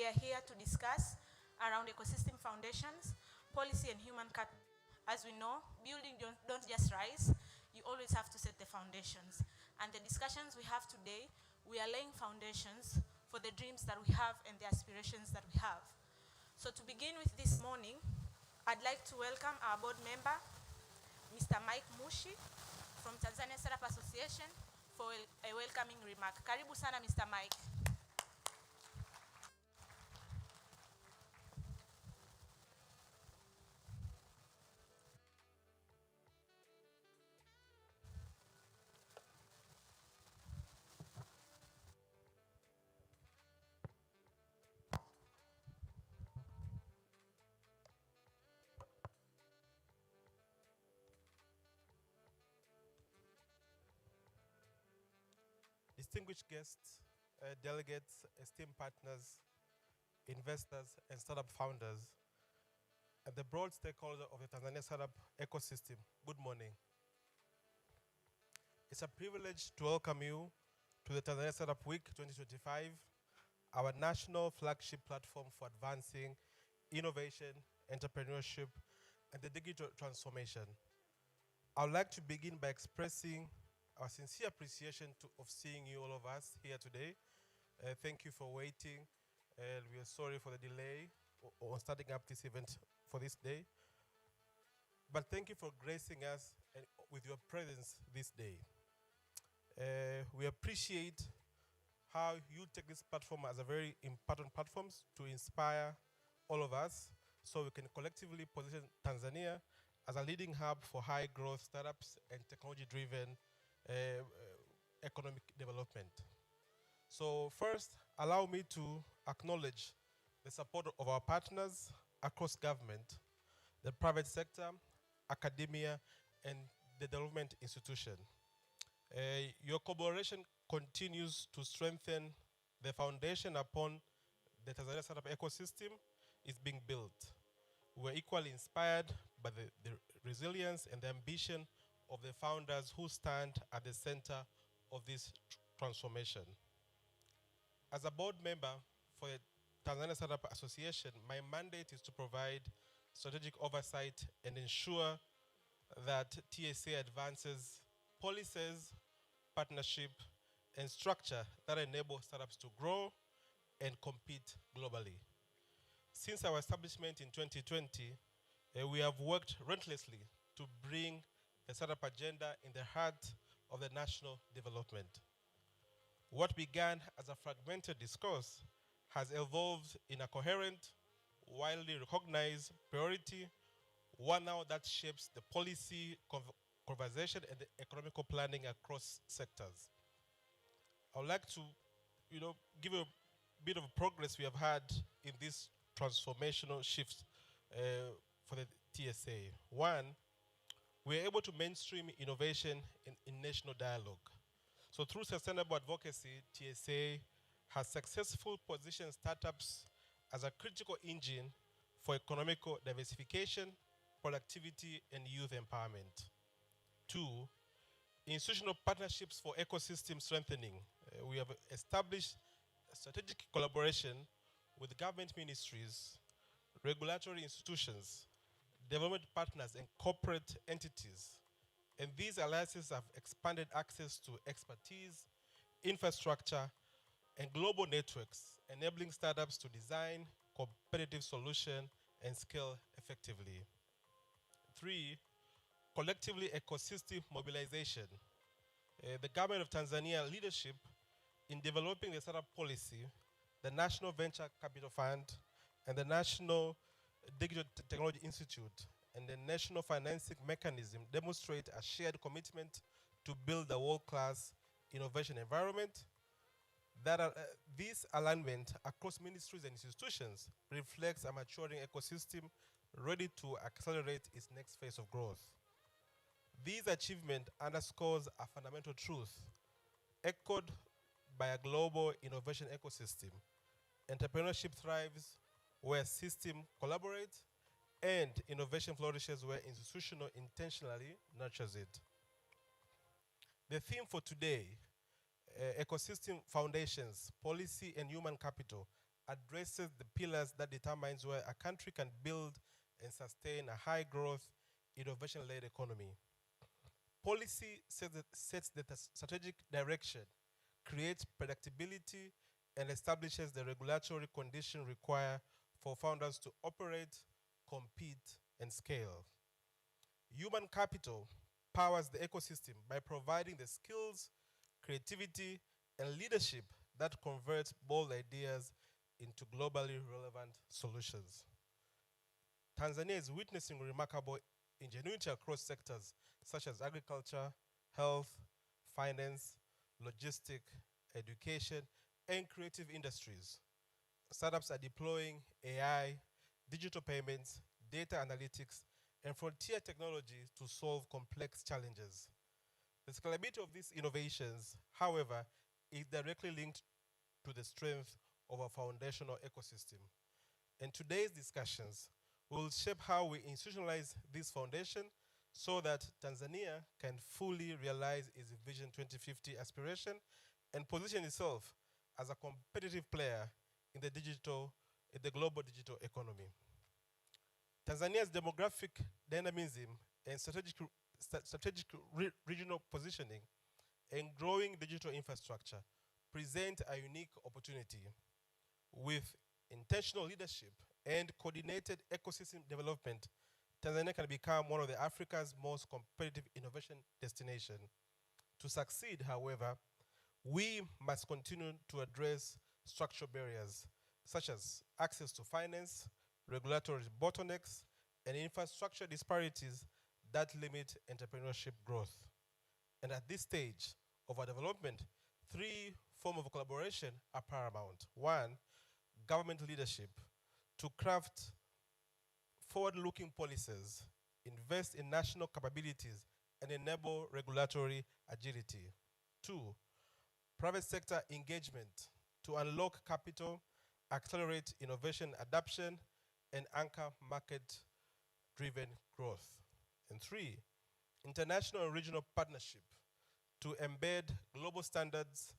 we are here to discuss around ecosystem foundations, policy and human capital. As we know, building don't just rise, you always have to set the foundations. And the discussions we have today, we are laying foundations for the dreams that we have and the aspirations that we have. So to begin with this morning, I'd like to welcome our board member, Mr. Mike Mushi from Tanzania Startup Association for a welcoming remark. Karibu sana, Mr. Mike. Distinguished guests, delegates, esteemed partners, investors, and startup founders, and the broad stakeholders of the Tanzania startup ecosystem, good morning. It's a privilege to welcome you to the Tanzania Startup Week 2025, our national flagship platform for advancing innovation, entrepreneurship, and the digital transformation. I would like to begin by expressing our sincere appreciation of seeing you, all of us, here today. Thank you for waiting, and we are sorry for the delay on starting up this event for this day. But thank you for gracing us with your presence this day. We appreciate how you take this platform as a very important platform to inspire all of us so we can collectively position Tanzania as a leading hub for high growth startups and technology-driven economic development. So first, allow me to acknowledge the support of our partners across government, the private sector, academia, and the development institution. Your collaboration continues to strengthen the foundation upon the Tanzania startup ecosystem is being built. We're equally inspired by the resilience and the ambition of the founders who stand at the center of this transformation. As a board member for the Tanzania Startup Association, my mandate is to provide strategic oversight and ensure that TSA advances policies, partnership, and structure that enable startups to grow and compete globally. Since our establishment in 2020, we have worked relentlessly to bring the startup agenda in the heart of the national development. What began as a fragmented discourse has evolved in a coherent, widely recognized priority, one now that shapes the policy, conversation, and the economical planning across sectors. I would like to, give a bit of progress we have had in this transformational shift for the TSA. One, we're able to mainstream innovation in national dialogue. So through sustainable advocacy, TSA has successfully positioned startups as a critical engine for economical diversification, productivity, and youth empowerment. Two, institutional partnerships for ecosystem strengthening. We have established strategic collaboration with government ministries, regulatory institutions, development partners, and corporate entities. And these alliances have expanded access to expertise, infrastructure, and global networks, enabling startups to design competitive solutions and scale effectively. Three, collectively ecosystem mobilization. The government of Tanzania leadership in developing the startup policy, the National Venture Capital Fund, and the National Digital Technology Institute, and the National Financing Mechanism demonstrate a shared commitment to build a world-class innovation environment. This alignment across ministries and institutions reflects a maturing ecosystem ready to accelerate its next phase of growth. This achievement underscores a fundamental truth echoed by a global innovation ecosystem. Entrepreneurship thrives where systems collaborate, and innovation flourishes where institutional intentionally nurtures it. The theme for today, ecosystem foundations, policy and human capital, addresses the pillars that determines where a country can build and sustain a high growth, innovation-led economy. Policy sets the strategic direction, creates predictability, and establishes the regulatory conditions required for founders to operate, compete, and scale. Human capital powers the ecosystem by providing the skills, creativity, and leadership that converts bold ideas into globally relevant solutions. Tanzania is witnessing remarkable ingenuity across sectors such as agriculture, health, finance, logistics, education, and creative industries. Startups are deploying AI, digital payments, data analytics, and frontier technology to solve complex challenges. The scalability of these innovations, however, is directly linked to the strength of our foundational ecosystem. In today's discussions, we will shape how we institutionalize this foundation so that Tanzania can fully realize its Vision 2050 aspiration and position itself as a competitive player in the global digital economy. Tanzania's demographic dynamism and strategic regional positioning and growing digital infrastructure present a unique opportunity. With intentional leadership and coordinated ecosystem development, Tanzania can become one of the Africa's most competitive innovation destinations. To succeed, however, we must continue to address structural barriers such as access to finance, regulatory bottlenecks, and infrastructure disparities that limit entrepreneurship growth. And at this stage of our development, three forms of collaboration are paramount. One, government leadership to craft forward-looking policies, invest in national capabilities, and enable regulatory agility. Two, private sector engagement to unlock capital, accelerate innovation adoption, and anchor market-driven growth. And three, international and regional partnership to embed global standards,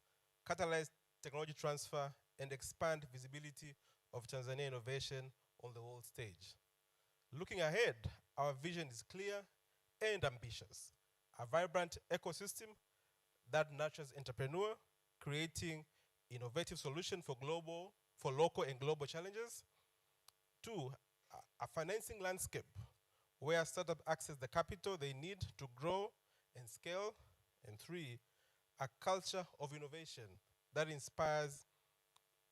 catalyze technology transfer, and expand visibility of Tanzania innovation on the world stage. Looking ahead, our vision is clear and ambitious. A vibrant ecosystem that nurtures entrepreneur, creating innovative solutions for local and global challenges. Two, a financing landscape where startups access the capital they need to grow and scale. And three, a culture of innovation that inspires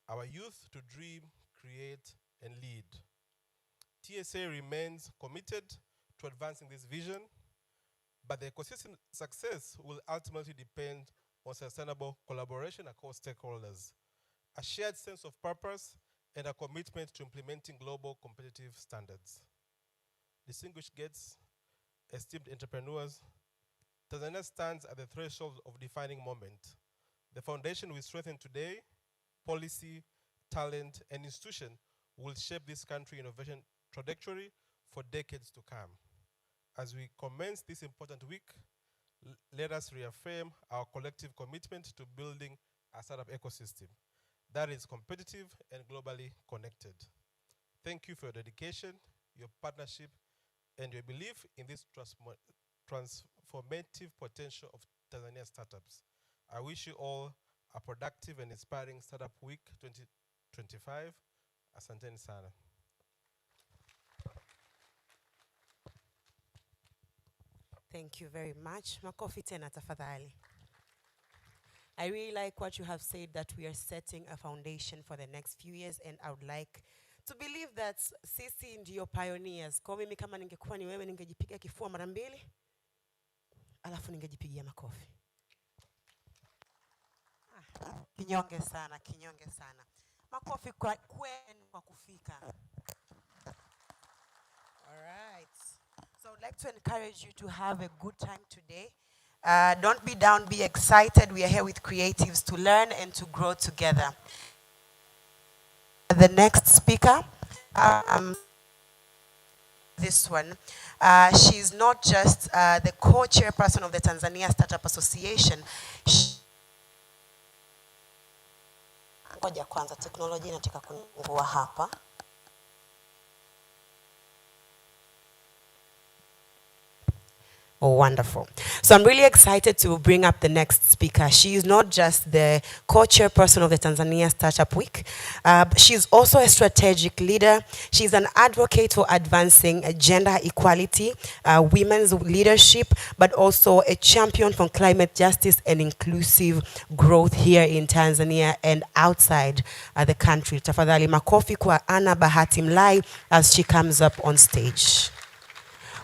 our youth to dream, create, and lead. TSA remains committed to advancing this vision, but the ecosystem success will ultimately depend on sustainable collaboration across stakeholders, a shared sense of purpose, and a commitment to implementing global competitive standards. Distinguished guests, esteemed entrepreneurs, Tanzania stands at the threshold of defining moment. The foundation we strengthen today, policy, talent, and institution will shape this country innovation trajectory for decades to come. As we commence this important week, let us reaffirm our collective commitment to building a startup ecosystem that is competitive and globally connected. Thank you for your dedication, your partnership, and your belief in this transformative potential of Tanzania startups. I wish you all a productive and inspiring Startup Week 2025. Asanteni sana. Thank you very much. Makofi tena tafadhali. I really like what you have said, that we are setting a foundation for the next few years, and I would like to believe that sisi ndio pioneers. Kwa mimi kama ningekuwa ni wewe ningejipiga kifua mara mbili, alafu ningejipigia makofi. Kinyonge sana, kinyonge sana. Makofi kwa kwenu kwa kufika. All right. So I would like to encourage you to have a good time today. Don't be down, be excited. We are here with creatives to learn and to grow together. The next speaker, this one, she's not just the co-chairperson of the Tanzania Startup Association. Ngoja kwanza, teknolojia inataka kuniungua hapa. Oh, wonderful. So I'm really excited to bring up the next speaker. She is not just the co-chairperson of the Tanzania Startup Week. She's also a strategic leader. She's an advocate for advancing gender equality, women's leadership, but also a champion for climate justice and inclusive growth here in Tanzania and outside the country. Tafadhali makofi kwa Anna Bahati Mlai as she comes up on stage.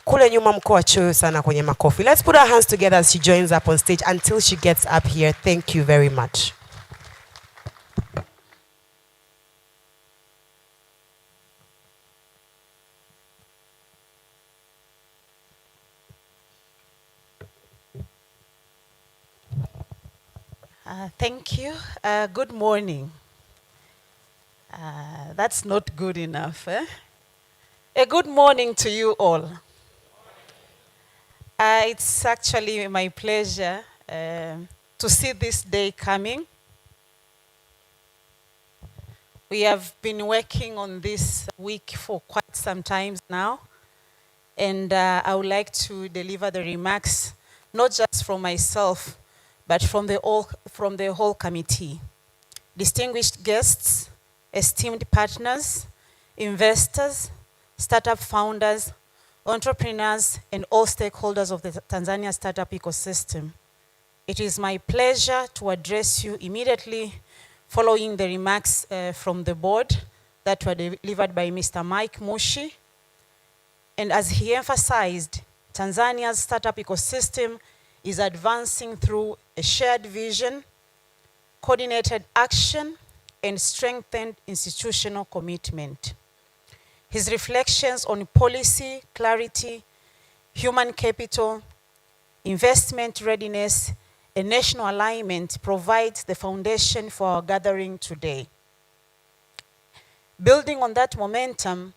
Kule nyuma mko wachoyo sana kwenye makofi. Let's put our hands together as she joins up on stage until she gets up here. Thank you very much. Thank you. Good morning. That's not good enough. A good morning to you all. It's actually my pleasure to see this day coming. We have been working on this week for quite some time now, and I would like to deliver the remarks, not just from myself, but from the whole committee. Distinguished guests, esteemed partners, investors, startup founders, entrepreneurs, and all stakeholders of the Tanzania startup ecosystem. It is my pleasure to address you immediately following the remarks from the board that were delivered by Mr. Mike Mushi. And as he emphasized, Tanzania's startup ecosystem is advancing through a shared vision, coordinated action, and strengthened institutional commitment. His reflections on policy, clarity, human capital, investment readiness, and national alignment provides the foundation for our gathering today. Building on that momentum,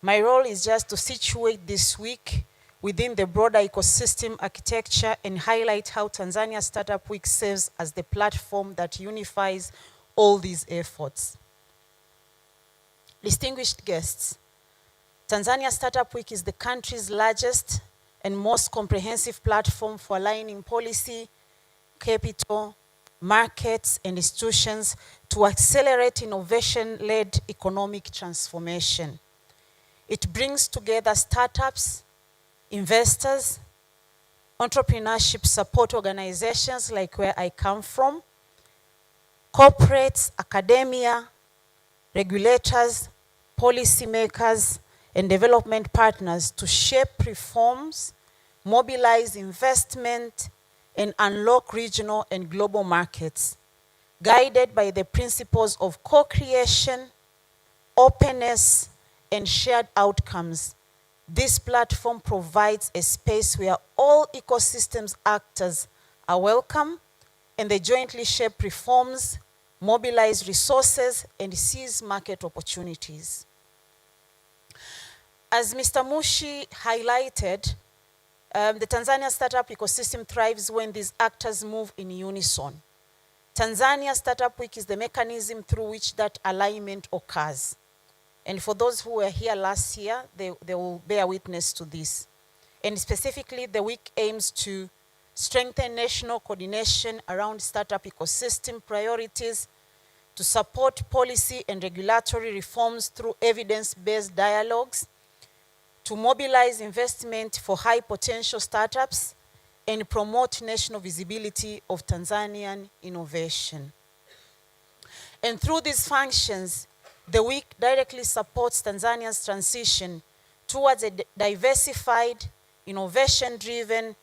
my role is just to situate this week within the broader ecosystem architecture and highlight how Tanzania Startup Week serves as the platform that unifies all these efforts. Distinguished guests, Tanzania Startup Week is the country's largest and most comprehensive platform for aligning policy, capital, markets, and institutions to accelerate innovation-led economic transformation. It brings together startups, investors, entrepreneurship support organizations like where I come from, corporates, academia, regulators, policymakers, and development partners to shape reforms, mobilize investment, and unlock regional and global markets, guided by the principles of co-creation, openness, and shared outcomes. This platform provides a space where all ecosystems actors are welcome and they jointly shape reforms, mobilize resources, and seize market opportunities. As Mr. Mushi highlighted, the Tanzania startup ecosystem thrives when these actors move in unison. Tanzania Startup Week is the mechanism through which that alignment occurs. And for those who were here last year, they will bear witness to this. And specifically, the week aims to strengthen national coordination around startup ecosystem priorities, to support policy and regulatory reforms through evidence-based dialogues, to mobilize investment for high potential startups, and promote national visibility of Tanzanian innovation. And through these functions, the week directly supports Tanzania's transition towards a diversified, innovation-driven,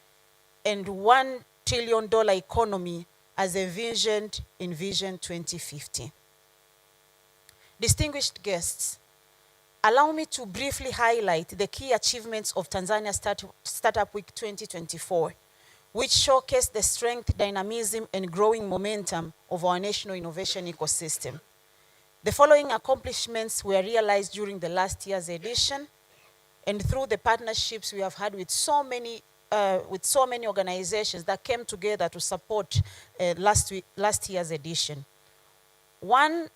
and $1 trillion economy as envisioned in Vision 2050. Distinguished guests, allow me to briefly highlight the key achievements of Tanzania Startup Week 2024, which showcase the strength, dynamism, and growing momentum of our national innovation ecosystem. The following accomplishments were realized during the last year's edition and through the partnerships we have had with so many organizations that came together to support last year's edition. One,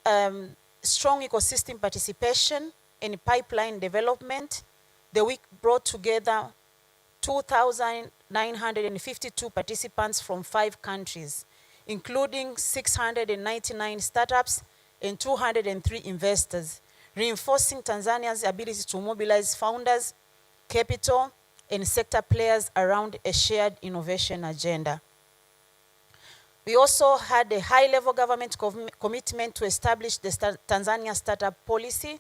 strong ecosystem participation in pipeline development. The week brought together 2,952 participants from 5 countries, including 699 startups and 203 investors, reinforcing Tanzania's ability to mobilize founders, capital, and sector players around a shared innovation agenda. We also had a high-level government commitment to establish the Tanzania Startup Policy.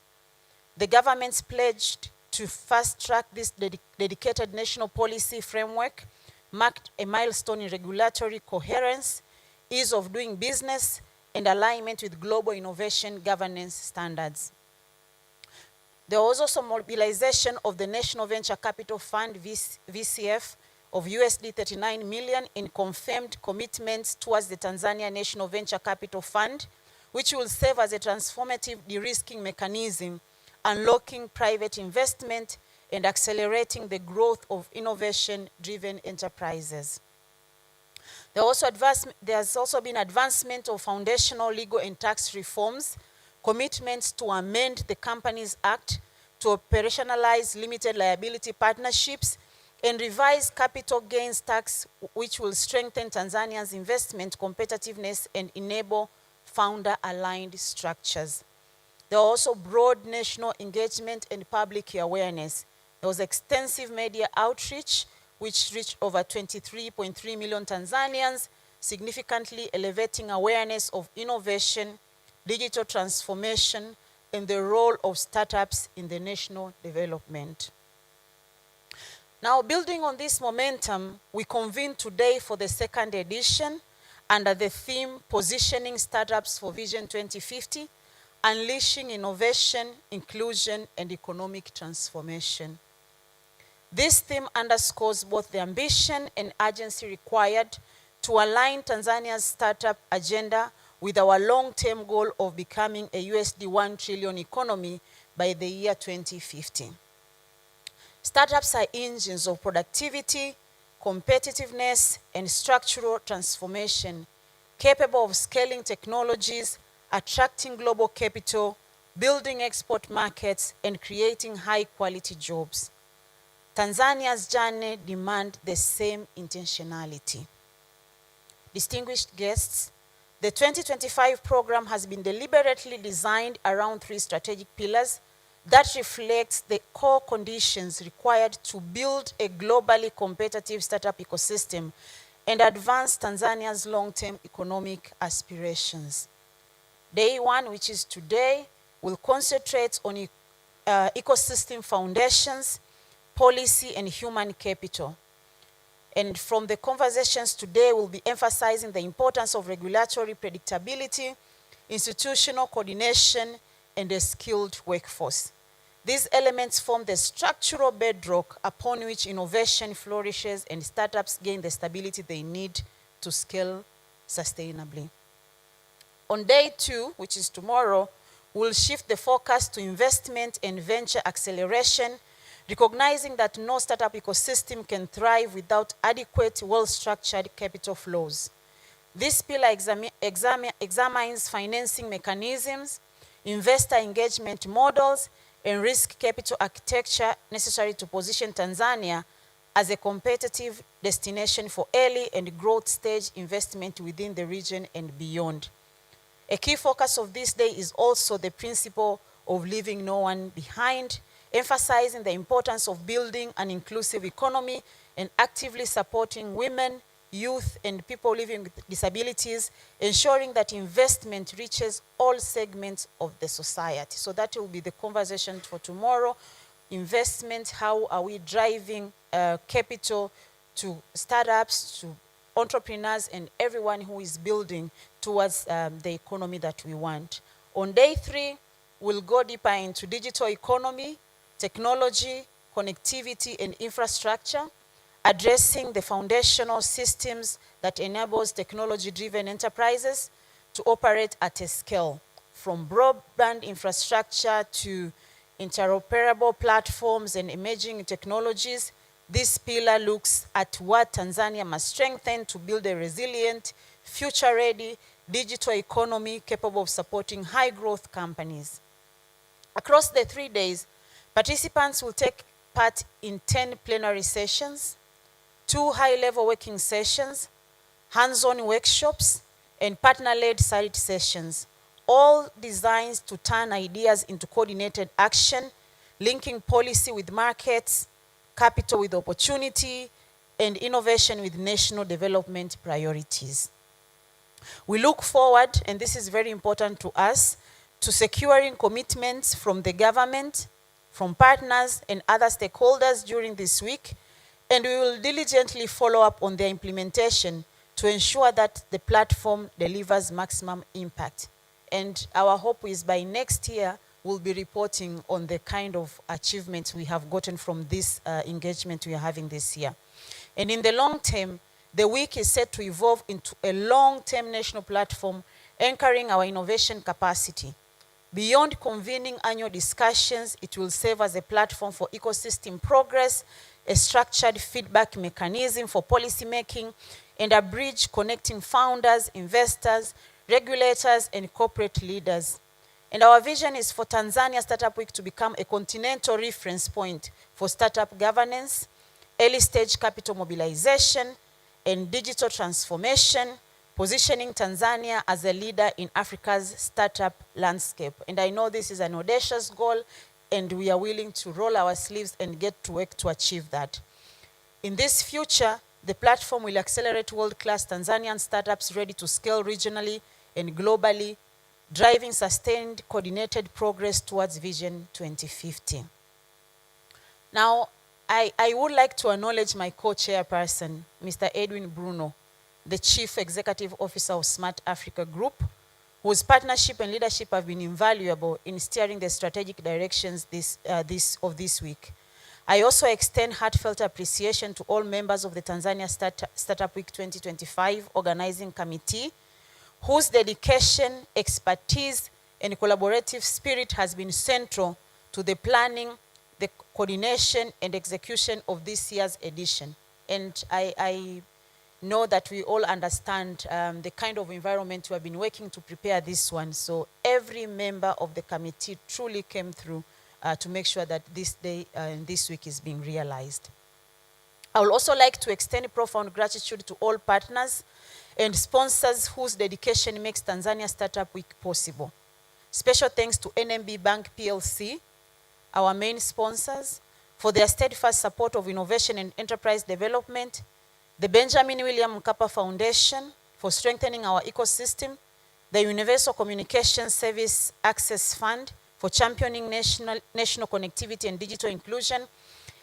The government's pledged to fast-track this dedicated national policy framework marked a milestone in regulatory coherence, ease of doing business, and alignment with global innovation governance standards. There was also mobilization of the National Venture Capital Fund, VCF, of USD 39 million in confirmed commitments towards the Tanzania National Venture Capital Fund, which will serve as a transformative de-risking mechanism, unlocking private investment and accelerating the growth of innovation-driven enterprises. There's also been advancement of foundational legal and tax reforms, commitments to amend the Companies Act to operationalize limited liability partnerships and revise capital gains tax, which will strengthen Tanzania's investment competitiveness and enable founder-aligned structures. There was also broad national engagement and public awareness. There was extensive media outreach, which reached over 23.3 million Tanzanians, significantly elevating awareness of innovation, digital transformation, and the role of startups in the national development. Now, building on this momentum, we convene today for the second edition under the theme, Positioning Startups for Vision 2050, Unleashing Innovation, Inclusion, and Economic Transformation. This theme underscores both the ambition and urgency required to align Tanzania's startup agenda with our long-term goal of becoming a USD 1 trillion economy by the year 2050. Startups are engines of productivity, competitiveness, and structural transformation, capable of scaling technologies, attracting global capital, building export markets, and creating high-quality jobs. Tanzania's journey demands the same intentionality. Distinguished guests, the 2025 program has been deliberately designed around 3 strategic pillars that reflects the core conditions required to build a globally competitive startup ecosystem and advance Tanzania's long-term economic aspirations. Day 1, which is today, will concentrate on ecosystem foundations, policy, and human capital. And from the conversations today, we'll be emphasizing the importance of regulatory predictability, institutional coordination, and a skilled workforce. These elements form the structural bedrock upon which innovation flourishes and startups gain the stability they need to scale sustainably. On day 2, which is tomorrow, we'll shift the focus to investment and venture acceleration, recognizing that no startup ecosystem can thrive without adequate, well-structured capital flows. This pillar examines financing mechanisms, investor engagement models, and risk capital architecture necessary to position Tanzania as a competitive destination for early and growth stage investment within the region and beyond. A key focus of this day is also the principle of leaving no one behind, emphasizing the importance of building an inclusive economy and actively supporting women, youth, and people living with disabilities, ensuring that investment reaches all segments of the society. So that will be the conversation for tomorrow. Investment, how are we driving capital to startups, to entrepreneurs, and everyone who is building towards the economy that we want. On day 3, we'll go deeper into digital economy, technology, connectivity, and infrastructure, addressing the foundational systems that enables technology-driven enterprises to operate at a scale, from broadband infrastructure to interoperable platforms and emerging technologies. This pillar looks at what Tanzania must strengthen to build a resilient, future-ready, digital economy capable of supporting high-growth companies. Across the 3 days, participants will take part in 10 plenary sessions, 2 high-level working sessions, hands-on workshops, and partner-led site sessions, all designed to turn ideas into coordinated action, linking policy with markets, capital with opportunity, and innovation with national development priorities. We look forward, and this is very important to us, to securing commitments from the government, from partners and other stakeholders during this week, and we will diligently follow up on their implementation to ensure that the platform delivers maximum impact. And our hope is by next year, we'll be reporting on the kind of achievements we have gotten from this engagement we are having this year. And in the long term, the week is set to evolve into a long-term national platform anchoring our innovation capacity. Beyond convening annual discussions, it will serve as a platform for ecosystem progress, a structured feedback mechanism for policy making, and a bridge connecting founders, investors, regulators, and corporate leaders. And our vision is for Tanzania Startup Week to become a continental reference point for startup governance, early stage capital mobilization, and digital transformation, positioning Tanzania as a leader in Africa's startup landscape. And I know this is an audacious goal, and we are willing to roll our sleeves and get to work to achieve that. In this future, the platform will accelerate world-class Tanzanian startups ready to scale regionally and globally, driving sustained, coordinated progress towards Vision 2050. Now, I would like to acknowledge my co-chairperson, Mr. Edwin Bruno, the Chief Executive Officer of Smart Africa Group, whose partnership and leadership have been invaluable in steering the strategic directions of this week. I also extend heartfelt appreciation to all members of the Tanzania Startup Week 2025 Organizing Committee, whose dedication, expertise, and collaborative spirit has been central to the planning, the coordination, and execution of this year's edition. And I know that we all understand the kind of environment we have been working to prepare this one. So every member of the committee truly came through to make sure that this day and this week is being realized. I would also like to extend profound gratitude to all partners and sponsors whose dedication makes Tanzania Startup Week possible. Special thanks to NMB Bank PLC, our main sponsors, for their steadfast support of innovation and enterprise development, the Benjamin William Mkapa Foundation for strengthening our ecosystem, the Universal Communication Service Access Fund for championing national connectivity and digital inclusion,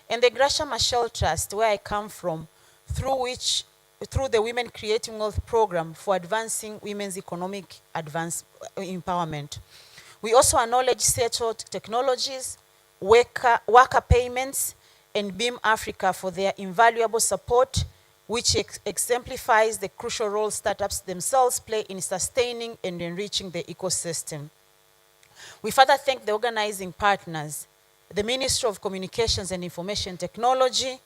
and the Gracia Machel Trust, where I come from, through the Women Creating Wealth program for advancing women's economic empowerment. We also acknowledge Settled Technologies, Worker Payments, and Beam Africa for their invaluable support, which exemplifies the crucial role startups themselves play in sustaining and enriching the ecosystem. We further thank the organizing partners, the Ministry of Communications and Information Technology,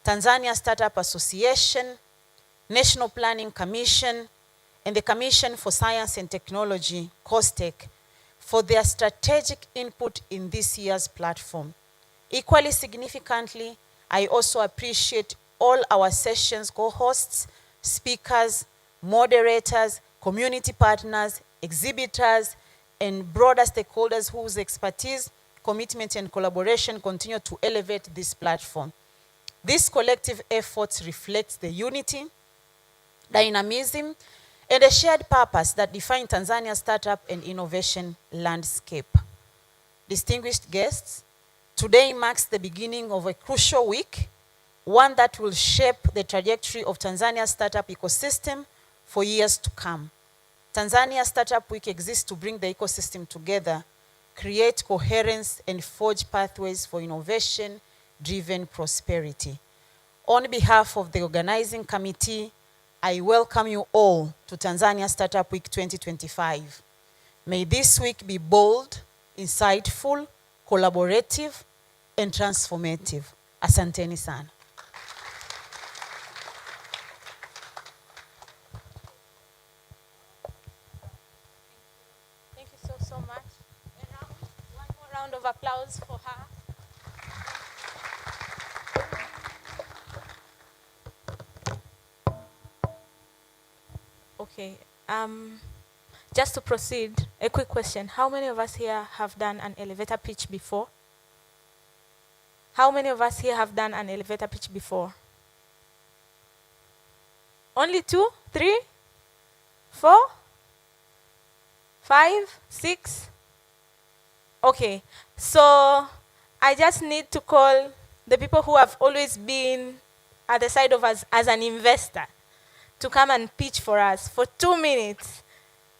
Tanzania Startup Association, National Planning Commission, and the Commission for Science and Technology, COSTECH, for their strategic input in this year's platform. Equally significantly, I also appreciate all our sessions co-hosts, speakers, moderators, community partners, exhibitors, and broader stakeholders whose expertise, commitment, and collaboration continue to elevate this platform. This collective effort reflects the unity, dynamism, and a shared purpose that define Tanzania's startup and innovation landscape. Distinguished guests, today marks the beginning of a crucial week, one that will shape the trajectory of Tanzania's startup ecosystem for years to come. Tanzania Startup Week exists to bring the ecosystem together, create coherence, and forge pathways for innovation-driven prosperity. On behalf of the organizing committee, I welcome you all to Tanzania Startup Week 2025. May this week be bold, insightful, collaborative, and transformative. Asanteni sana. Thank you so much. One more round of applause for her. Okay. Just to proceed, a quick question. How many of us here have done an elevator pitch before? How many of us here have done an elevator pitch before? Only 2, 3, 4, 5, 6? Okay. So I just need to call the people who have always been at the side of us as an investor to come and pitch for us for 2 minutes.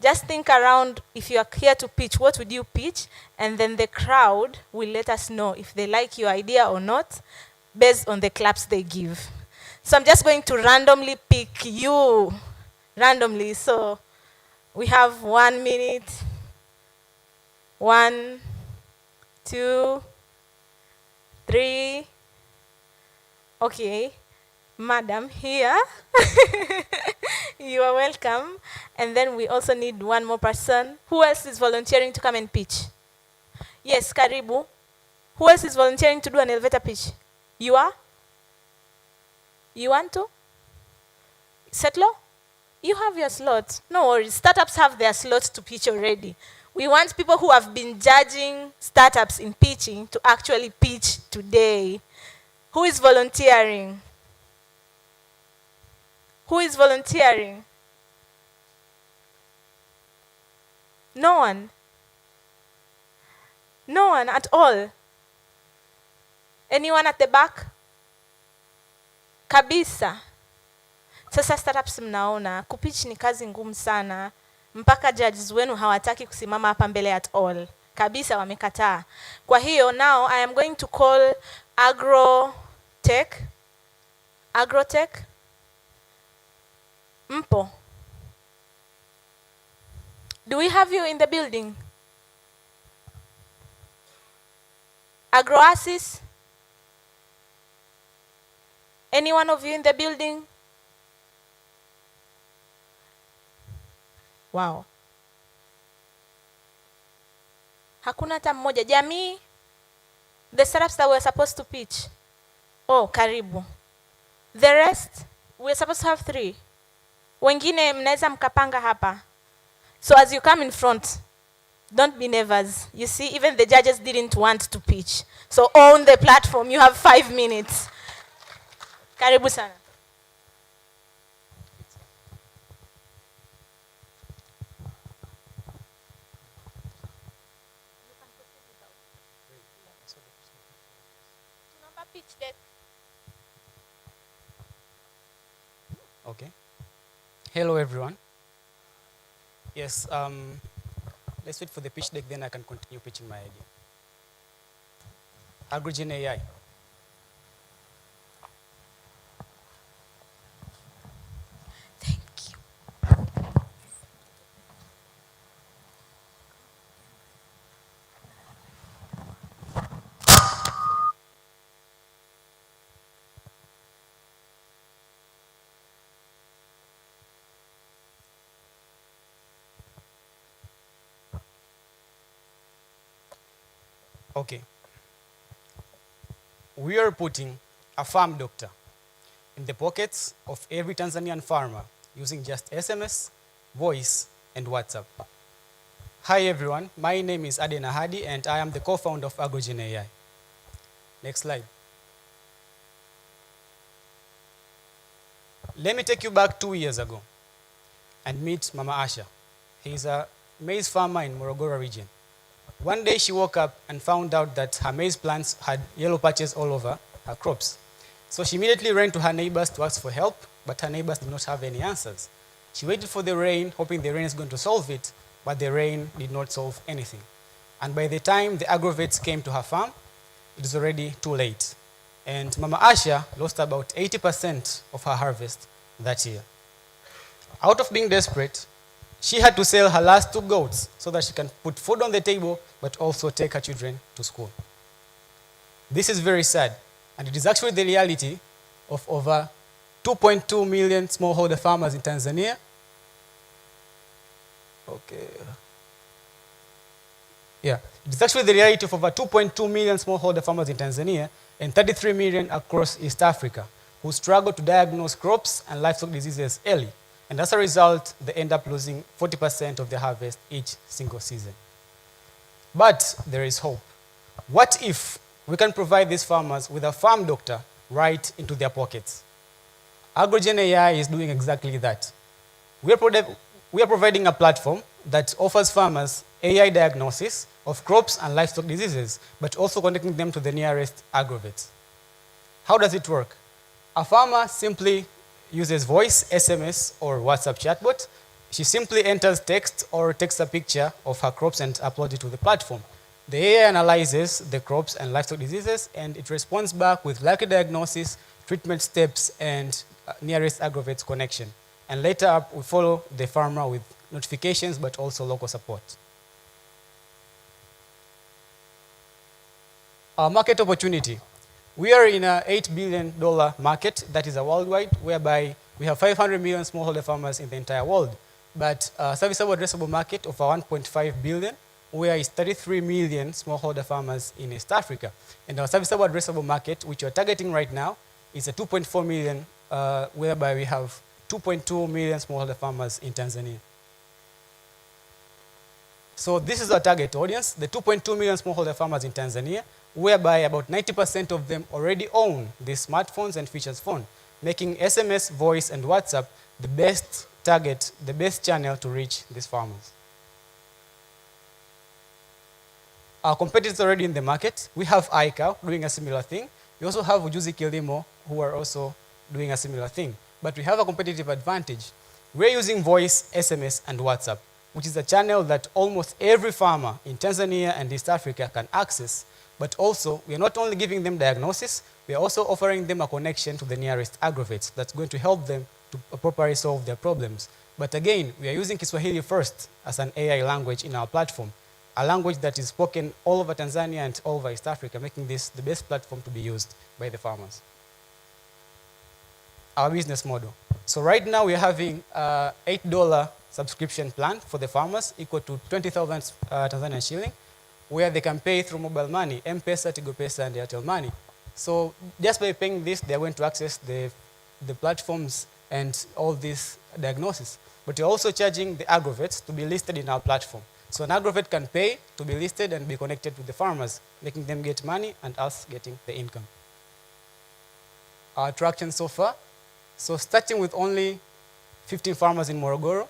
Just think around, if you are here to pitch, what would you pitch? And then the crowd will let us know if they like your idea or not based on the claps they give. So I'm just going to randomly pick you randomly. So we have 1 minute. 1, 2, 3. Okay. Madam here. You are welcome. And then we also need one more person. Who else is volunteering to come and pitch? Yes, karibu. Who else is volunteering to do an elevator pitch? You are? You want to? Settler? You have your slot. No worries. Startups have their slots to pitch already. We want people who have been judging startups in pitching to actually pitch today. Who is volunteering? Who is volunteering? No one. No one at all. Anyone at the back? Kabisa. Sasa startups mnaona, kupitch ni kazi ngumu sana. Mpaka judges wenu hawataki kusimama hapa mbele at all. Kabisa wamekataa. Kwa hiyo now I am going to call Agrotech. Agrotech. Mpo. Do we have you in the building? Agroasis? Any one of you in the building? Wow. Hakuna hata mmoja. Jamii? The startups that were supposed to pitch. Oh, karibu. The rest, we're supposed to have 3. Wengine mnaweza mkapanga hapa. So as you come in front, don't be nervous. You see, even the judges didn't want to pitch. So on the platform, you have 5 minutes. Karibu sana. Okay. Hello, everyone. Yes, let's wait for the pitch deck, then I can continue pitching my idea. AgroGen AI. Thank you. Okay. We are putting a farm doctor in the pockets of every Tanzanian farmer using just SMS, voice, and WhatsApp. Hi everyone, my name is Aden Ahadi and I am the co-founder of AgroGen AI. Next slide. Let me take you back 2 years ago and meet Mama Asha. He's a maize farmer in Morogoro region. One day she woke up and found out that her maize plants had yellow patches all over her crops. So she immediately ran to her neighbors to ask for help, but her neighbors did not have any answers. She waited for the rain, hoping the rain is going to solve it, but the rain did not solve anything. And by the time the agrovets came to her farm, it was already too late. And Mama Asha lost about 80% of her harvest that year. Out of being desperate, she had to sell her last 2 goats so that she can put food on the table, but also take her children to school. This is very sad, and it is actually the reality of over 2.2 million smallholder farmers in Tanzania. Okay. Yeah, it's actually the reality of over 2.2 million smallholder farmers in Tanzania and 33 million across East Africa who struggle to diagnose crops and livestock diseases early. And as a result, they end up losing 40% of their harvest each single season. But there is hope. What if we can provide these farmers with a farm doctor right into their pockets? AgroGen AI is doing exactly that. We are providing a platform that offers farmers AI diagnosis of crops and livestock diseases, but also connecting them to the nearest agrovets. How does it work? A farmer simply uses voice, SMS, or WhatsApp chatbot. She simply enters text or takes a picture of her crops and uploads it to the platform. The AI analyzes the crops and livestock diseases, and it responds back with likely diagnosis, treatment steps, and nearest agrovets connection. And later we follow the farmer with notifications, but also local support. Our market opportunity. We are in an $8 billion market that is a worldwide, whereby we have 500 million smallholder farmers in the entire world, but a serviceable addressable market of 1.5 billion, where is 33 million smallholder farmers in East Africa. And our serviceable addressable market, which we're targeting right now, is a 2.4 million, whereby we have 2.2 million smallholder farmers in Tanzania. So this is our target audience, the 2.2 million smallholder farmers in Tanzania, whereby about 90% of them already own these smartphones and features phone, making SMS, voice, and WhatsApp the best target, the best channel to reach these farmers. Our competitors already in the market. We have iCow doing a similar thing. We also have Ujuzi Kilimo, who are also doing a similar thing. But we have a competitive advantage. We're using voice, SMS, and WhatsApp, which is a channel that almost every farmer in Tanzania and East Africa can access. But also, we are not only giving them diagnosis, we are also offering them a connection to the nearest agrovets that's going to help them to properly solve their problems. But again, we are using Kiswahili first as an AI language in our platform, a language that is spoken all over Tanzania and all over East Africa, making this the best platform to be used by the farmers. Our business model. So right now we are having an $8 subscription plan for the farmers equal to 20,000 Tanzanian shilling, where they can pay through mobile money, M-Pesa, Tigo Pesa, and Airtel Money. So just by paying this, they're going to access the platforms and all these diagnoses. But we're also charging the agrovets to be listed in our platform. So an agrovet can pay to be listed and be connected with the farmers, making them get money and us getting the income. Our attraction so far. So starting with only 15 farmers in Morogoro,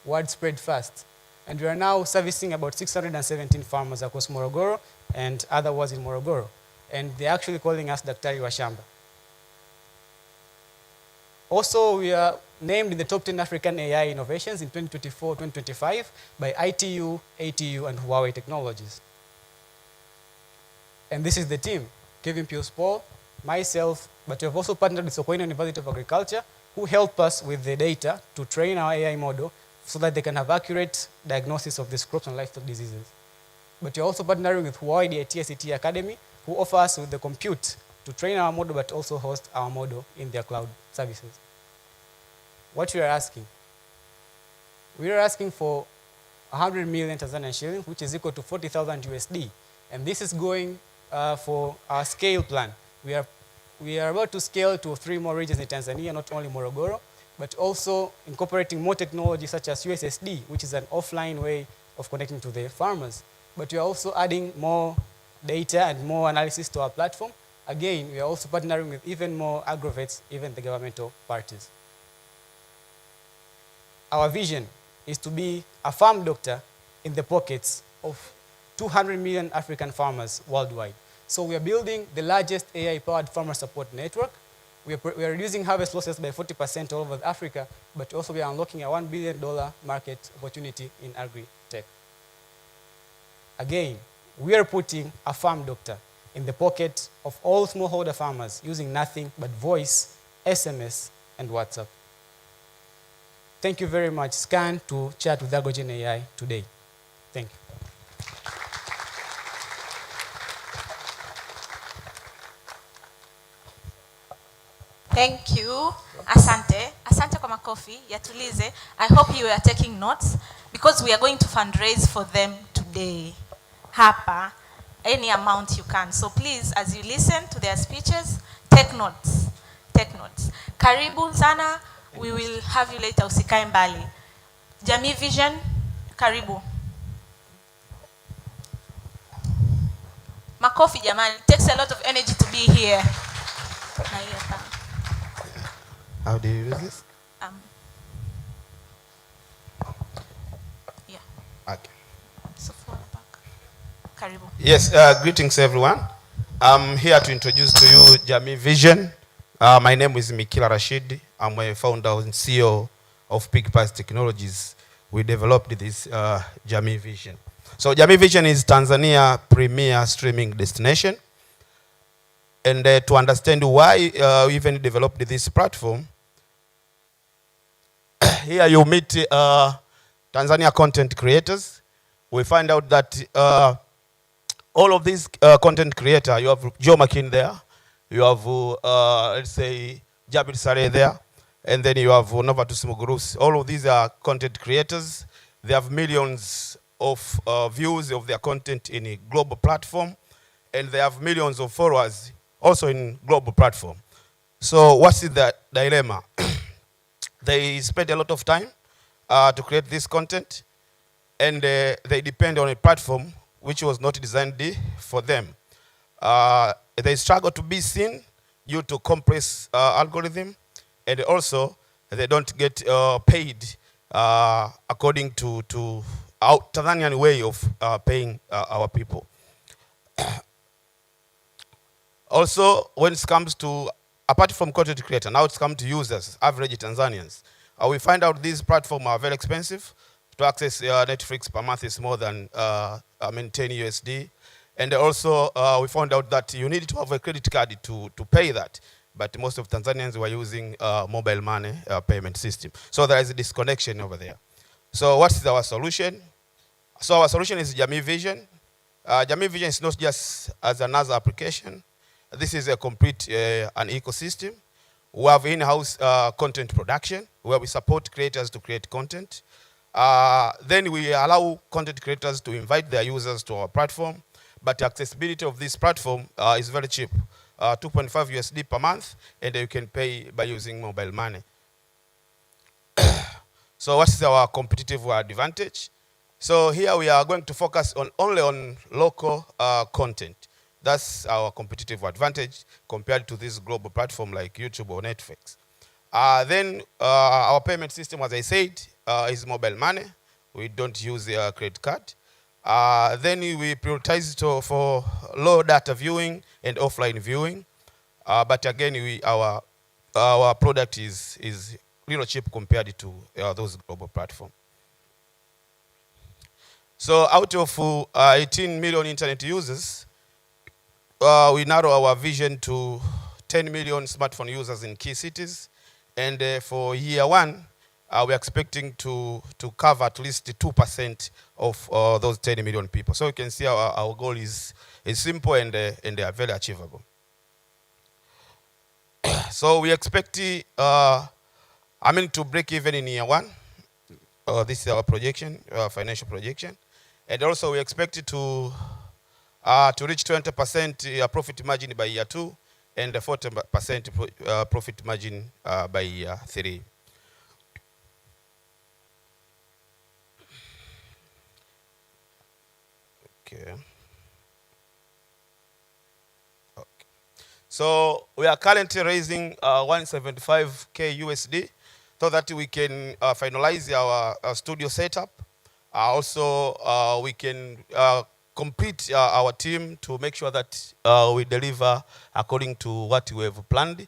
word spread fast. And we are now servicing about 617 farmers across Morogoro and other wards in Morogoro. And they're actually calling us Daktari wa Shamba. Also, we are named in the top 10 African AI innovations in 2024-2025 by ITU, ATU, and Huawei Technologies. And this is the team, Kevin Pius-Paul, myself, but we have also partnered with Sokoine University of Agriculture, who help us with the data to train our AI model so that they can have accurate diagnosis of these crops and livestock diseases. But we're also partnering with Huawei DIT Academy, who offer us with the compute to train our model, but also host our model in their cloud services. What we are asking? We are asking for 100 million Tanzanian shillings, which is equal to 40,000 USD. And this is going for our scale plan. We are about to scale to 3 more regions in Tanzania, not only Morogoro, but also incorporating more technology such as USSD, which is an offline way of connecting to the farmers. But we are also adding more data and more analysis to our platform. Again, we are also partnering with even more agrovets, even the governmental parties. Our vision is to be a farm doctor in the pockets of 200 million African farmers worldwide. So we are building the largest AI-powered farmer support network. We are reducing harvest losses by 40% all over Africa, but also we are unlocking a $1 billion market opportunity in agri-tech. Again, we are putting a farm doctor in the pocket of all smallholder farmers using nothing but voice, SMS, and WhatsApp. Thank you very much. Scan to chat with AgroGen AI today. Thank you. Thank you. Asante. Asante kwa makofi. Yatulize. I hope you are taking notes because we are going to fundraise for them today. hapa any amount you can. So please, as you listen to their speeches, take notes. Take notes. Karibu sana. We will have you later, usikae mbali. Jamii Vision, karibu. Makofi jamani. It takes a lot of energy to be here. How do you use this? Yeah. Okay. So forward back. Karibu. Yes, greetings everyone. I'm here to introduce to you Jamii Vision. My name is Mikila Rashid. I'm a founder and CEO of PigPass Technologies. We developed this Jamii Vision. So Jamii Vision is Tanzania premier streaming destination. And to understand why we even developed this platform, here you meet Tanzania content creators. We find out that all of these content creators, you have Joe McKean there, you have, let's say, Jabir Saleh there, and then you have Novatus Mugurusi. All of these are content creators. They have millions of views of their content in a global platform, and they have millions of followers also in global platform. So what's the dilemma? They spend a lot of time to create this content, and they depend on a platform which was not designed for them. They struggle to be seen due to complex algorithm, and also they don't get paid according to our Tanzanian way of paying our people. Also, when it comes to, apart from content creator, now it's come to users, average Tanzanians. We find out these platforms are very expensive. To access Netflix per month is more than 10 USD. And also, we found out that you need to have a credit card to pay that. But most of Tanzanians were using mobile money payment system. So there is a disconnection over there. So what is our solution? So our solution is Jamii Vision. Jamii Vision is not just as another application. This is a complete an ecosystem. We have in-house content production where we support creators to create content. Then we allow content creators to invite their users to our platform. But the accessibility of this platform is very cheap, 2.5 USD per month, and you can pay by using mobile money. So what is our competitive advantage? So here we are going to focus only on local content. That's our competitive advantage compared to this global platform like YouTube or Netflix. Then our payment system, as I said, is mobile money. We don't use a credit card. Then we prioritize for low data viewing and offline viewing. But again, our product is really cheap compared to those global platforms. So out of 18 million internet users, we narrow our vision to 10 million smartphone users in key cities. And for year one, we're expecting to cover at least 2% of those 10 million people. So you can see our goal is simple and they are very achievable. So we expect to break even in year one. This is our projection, financial projection. And also we expect to reach 20% profit margin by year 2 and 40% profit margin by year 3. Okay. So we are currently raising 175K USD so that we can finalize our studio setup. Also, we can complete our team to make sure that we deliver according to what we have planned.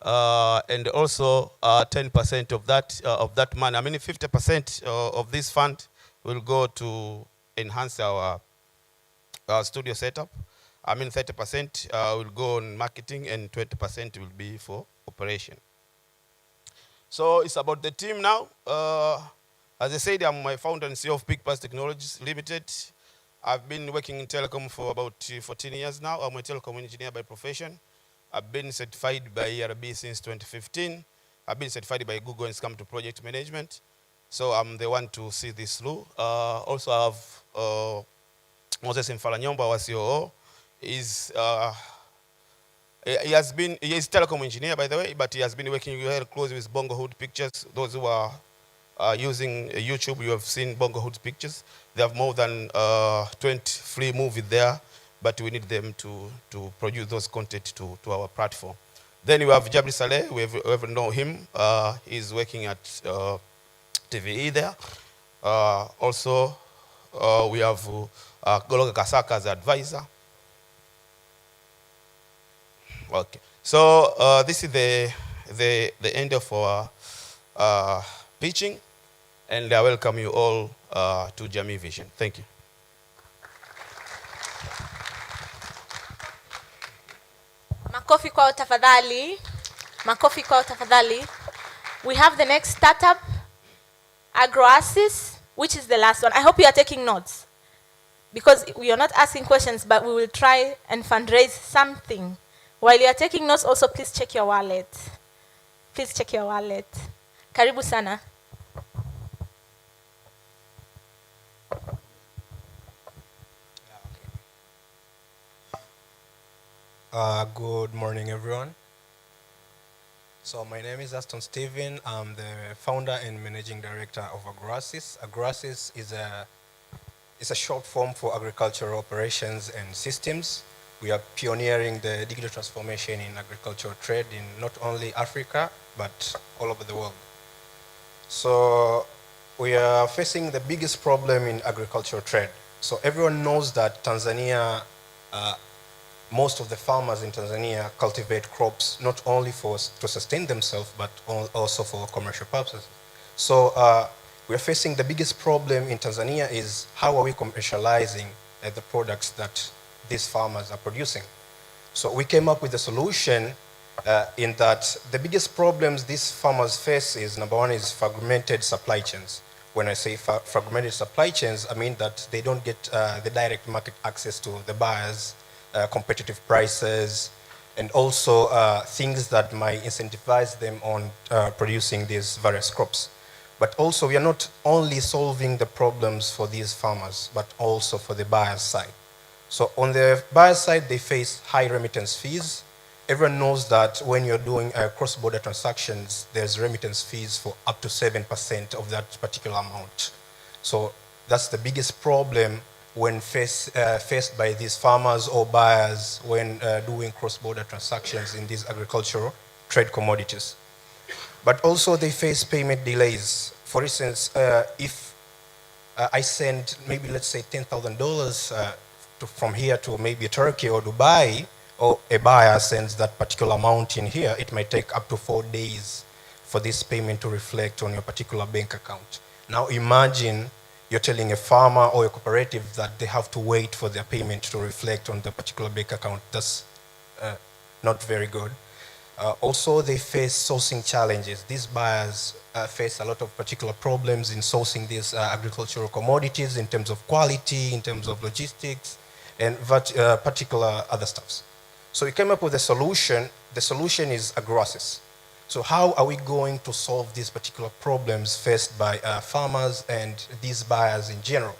And also 10% of that money, 50% of this fund will go to enhance our studio setup. 30% will go on marketing and 20% will be for operation. So it's about the team now. As I said, I'm my founder and CEO of PigPass Technologies Limited. I've been working in telecom for about 14 years now. I'm a telecom engineer by profession. I've been certified by ERB since 2015. I've been certified by Google when it's come to project management. So I'm the one to see this through. Also, I have Moses Mfalanyomba, our COO, is he is telecom engineer, by the way, but he has been working very closely with Bongo Hood Pictures. Those who are using YouTube, you have seen Bongo Hood Pictures. They have more than 20 free movies there, but we need them to produce those content to our platform. Then we have Jabri Saleh, we have know him. He's working at TVE there. Also, we have Gologa Kasaka as advisor. Okay, so this is the end of our pitching, and I welcome you all to Jamii Vision. Thank you. Makofi kwao tafadhali. Makofi kwao tafadhali. We have the next startup, Agroasis, which is the last one. I hope you are taking notes, because we are not asking questions, but we will try and fundraise something. While you are taking notes, also please check your wallet. Please check your wallet. Karibu sana. Good morning, everyone. So my name is Aston Steven. I'm the founder and managing director of Agroasis. Agroasis is a short form for agricultural operations and systems. We are pioneering the digital transformation in agricultural trade in not only Africa, but all over the world. So we are facing the biggest problem in agricultural trade. So everyone knows that Tanzania, most of the farmers in Tanzania cultivate crops not only to sustain themselves, but also for commercial purposes. So we are facing the biggest problem in Tanzania is how are we commercializing the products that these farmers are producing. So we came up with a solution in that the biggest problems these farmers face is, number one, is fragmented supply chains. When I say fragmented supply chains, I mean that they don't get the direct market access to the buyers, competitive prices, and also things that might incentivize them on producing these various crops. But also, we are not only solving the problems for these farmers, but also for the buyer's side. So on the buyer's side, they face high remittance fees. Everyone knows that when you're doing cross-border transactions, there's remittance fees for up to 7% of that particular amount. So that's the biggest problem when faced by these farmers or buyers when doing cross-border transactions in these agricultural trade commodities. But also they face payment delays. For instance, if I send maybe, let's say, $10,000 from here to maybe Turkey or Dubai, or a buyer sends that particular amount in here, it might take up to 4 days for this payment to reflect on your particular bank account. Now imagine you're telling a farmer or a cooperative that they have to wait for their payment to reflect on the particular bank account. That's not very good. Also, they face sourcing challenges. These buyers face a lot of particular problems in sourcing these agricultural commodities in terms of quality, in terms of logistics, and particular other stuffs. So we came up with a solution. The solution is Agroasis. So how are we going to solve these particular problems faced by farmers and these buyers in general?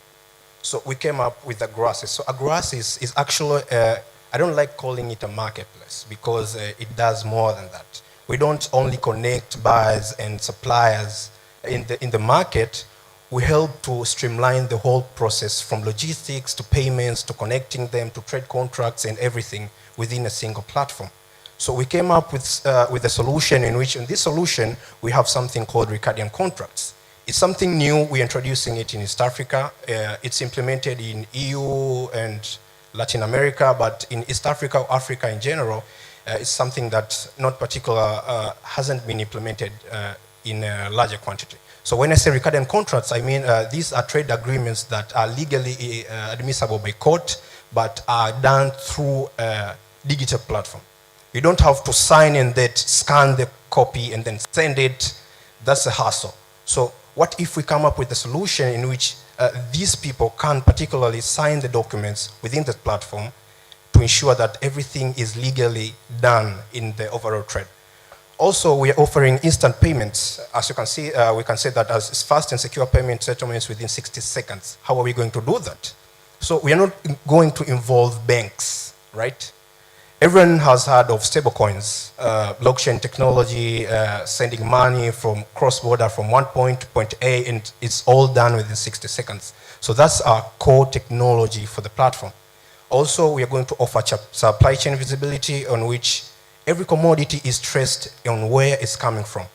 So we came up with Agroasis. So Agroasis is actually, I don't like calling it a marketplace because it does more than that. We don't only connect buyers and suppliers in the market. We help to streamline the whole process from logistics to payments to connecting them to trade contracts and everything within a single platform. So we came up with a solution in which, in this solution, we have something called Ricardian contracts. It's something new. We're introducing it in East Africa. It's implemented in EU and Latin America, but in East Africa or Africa in general, it's something that not particular hasn't been implemented in a larger quantity. So when I say Ricardian contracts, I mean these are trade agreements that are legally admissible by court, but are done through a digital platform. You don't have to sign and then scan the copy and then send it. That's a hassle. So what if we come up with a solution in which these people can particularly sign the documents within the platform to ensure that everything is legally done in the overall trade? Also, we are offering instant payments. As you can see, we can say that as fast and secure payment settlements within 60 seconds. How are we going to do that? So we are not going to involve banks, right? Everyone has heard of stablecoins, blockchain technology, sending money from cross-border from one point to point A, and it's all done within 60 seconds. So that's our core technology for the platform. Also, we are going to offer supply chain visibility on which every commodity is traced on where it's coming from,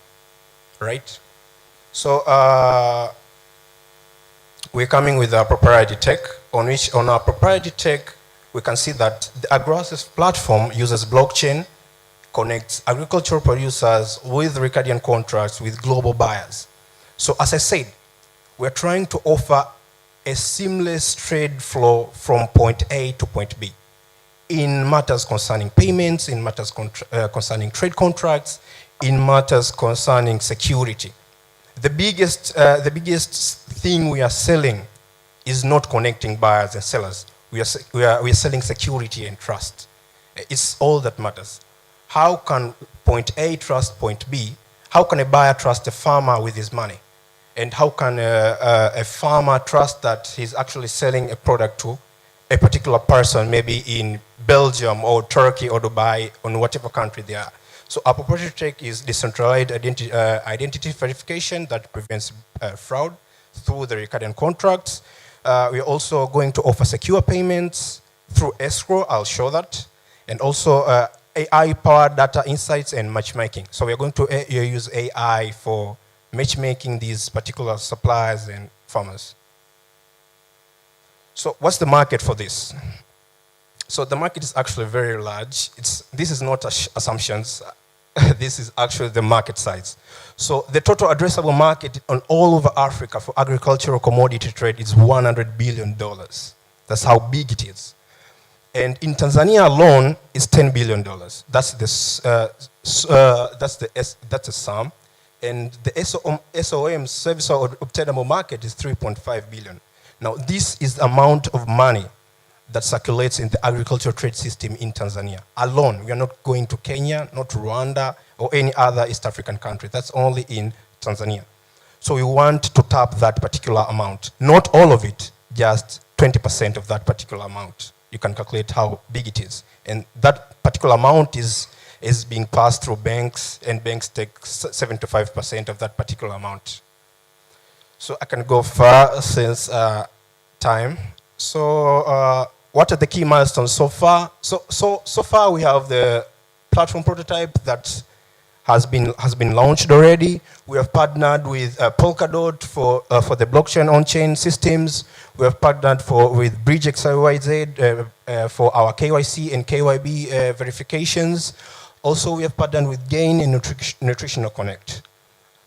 right? So we're coming with our proprietary tech, on which on our proprietary tech, we can see that the Agroassist platform uses blockchain, connects agricultural producers with recurring contracts with global buyers. So as I said, we're trying to offer a seamless trade flow from point A to point B in matters concerning payments, in matters concerning trade contracts, in matters concerning security. The biggest thing we are selling is not connecting buyers and sellers. We are selling security and trust. It's all that matters. How can point A trust point B? How can a buyer trust a farmer with his money? And how can a farmer trust that he's actually selling a product to a particular person, maybe in Belgium or Turkey or Dubai, or whatever country they are? So our proprietary tech is decentralized identity verification that prevents fraud through the recurrent contracts. We're also going to offer secure payments through escrow, I'll show that, and also AI-powered data insights and matchmaking. So we're going to use AI for matchmaking these particular suppliers and farmers. So what's the market for this? So the market is actually very large. This is not assumptions. This is actually the market size. So the total addressable market on all over Africa for agricultural commodity trade is $100 billion. That's how big it is. And in Tanzania alone, it's $10 billion. That's the sum. And the SOM, service or obtainable market, is 3.5 billion. Now, this is the amount of money that circulates in the agricultural trade system in Tanzania alone. We are not going to Kenya, not Rwanda, or any other East African country. That's only in Tanzania. So we want to tap that particular amount. Not all of it, just 20% of that particular amount. You can calculate how big it is. And that particular amount is being passed through banks, and banks take 75% of that particular amount. So I can go far since time. So what are the key milestones so far? So far we have the platform prototype that has been launched already. We have partnered with Polkadot for the blockchain on-chain systems. We have partnered with Bridge XYZ for our KYC and KYB verifications. Also, we have partnered with Gain and Nutritional Connect.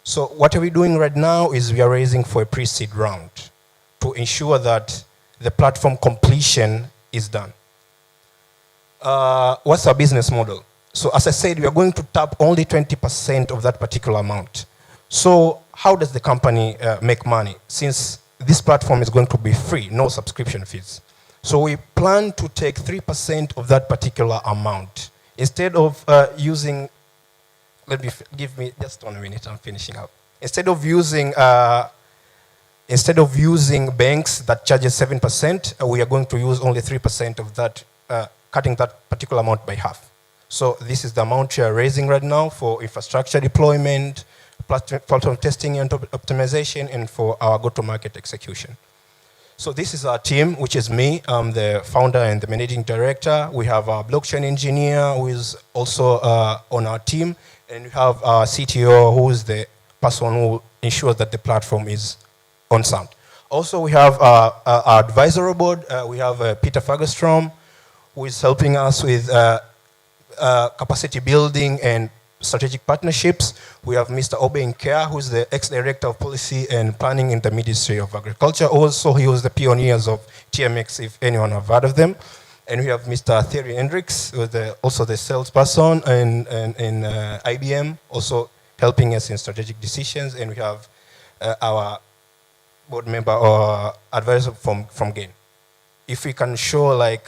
So what are we doing right now is we are raising for a pre-seed round to ensure that the platform completion is done. What's our business model? So as I said, we are going to tap only 20% of that particular amount. So how does the company make money? Since this platform is going to be free, no subscription fees. So we plan to take 3% of that particular amount. Instead of using, give me just 1 minute, I'm finishing up. Instead of using banks that charges 7%, we are going to use only 3% of that, cutting that particular amount by half. So this is the amount we are raising right now for infrastructure deployment, platform testing and optimization, and for our go-to-market execution. So this is our team, which is me. I'm the founder and the managing director. We have our blockchain engineer who is also on our team. And we have our CTO, who is the person who ensures that the platform is on sound. Also, we have our advisory board. We have Peter Fagerstrom, who is helping us with capacity building and strategic partnerships. We have Mr. Obe Nkea, who is the ex-director of policy and planning in the Ministry of Agriculture. Also, he was the pioneers of TMX, if anyone have heard of them. And we have Mr. Thierry Hendricks, who is also the salesperson in IBM, also helping us in strategic decisions. And we have our board member or advisor from Gain. If we can show like,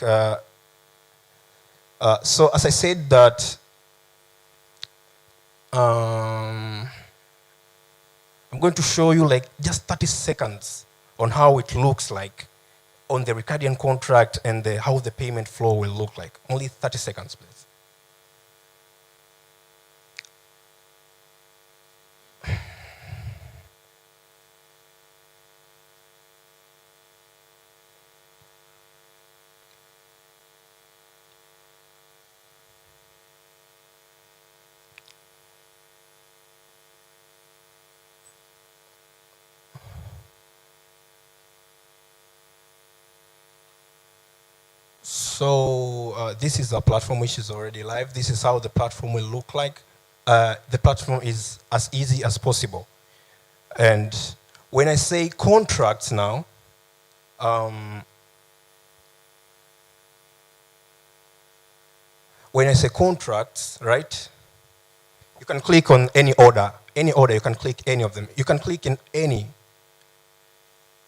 so as I said that, I'm going to show you like just 30 seconds on how it looks like on the Ricardian contract and how the payment flow will look like. Only 30 seconds, please. So this is a platform which is already live. This is how the platform will look like. The platform is as easy as possible. And when I say contracts now, when I say contracts, right, you can click on any order. Any order, you can click any of them. You can click in any.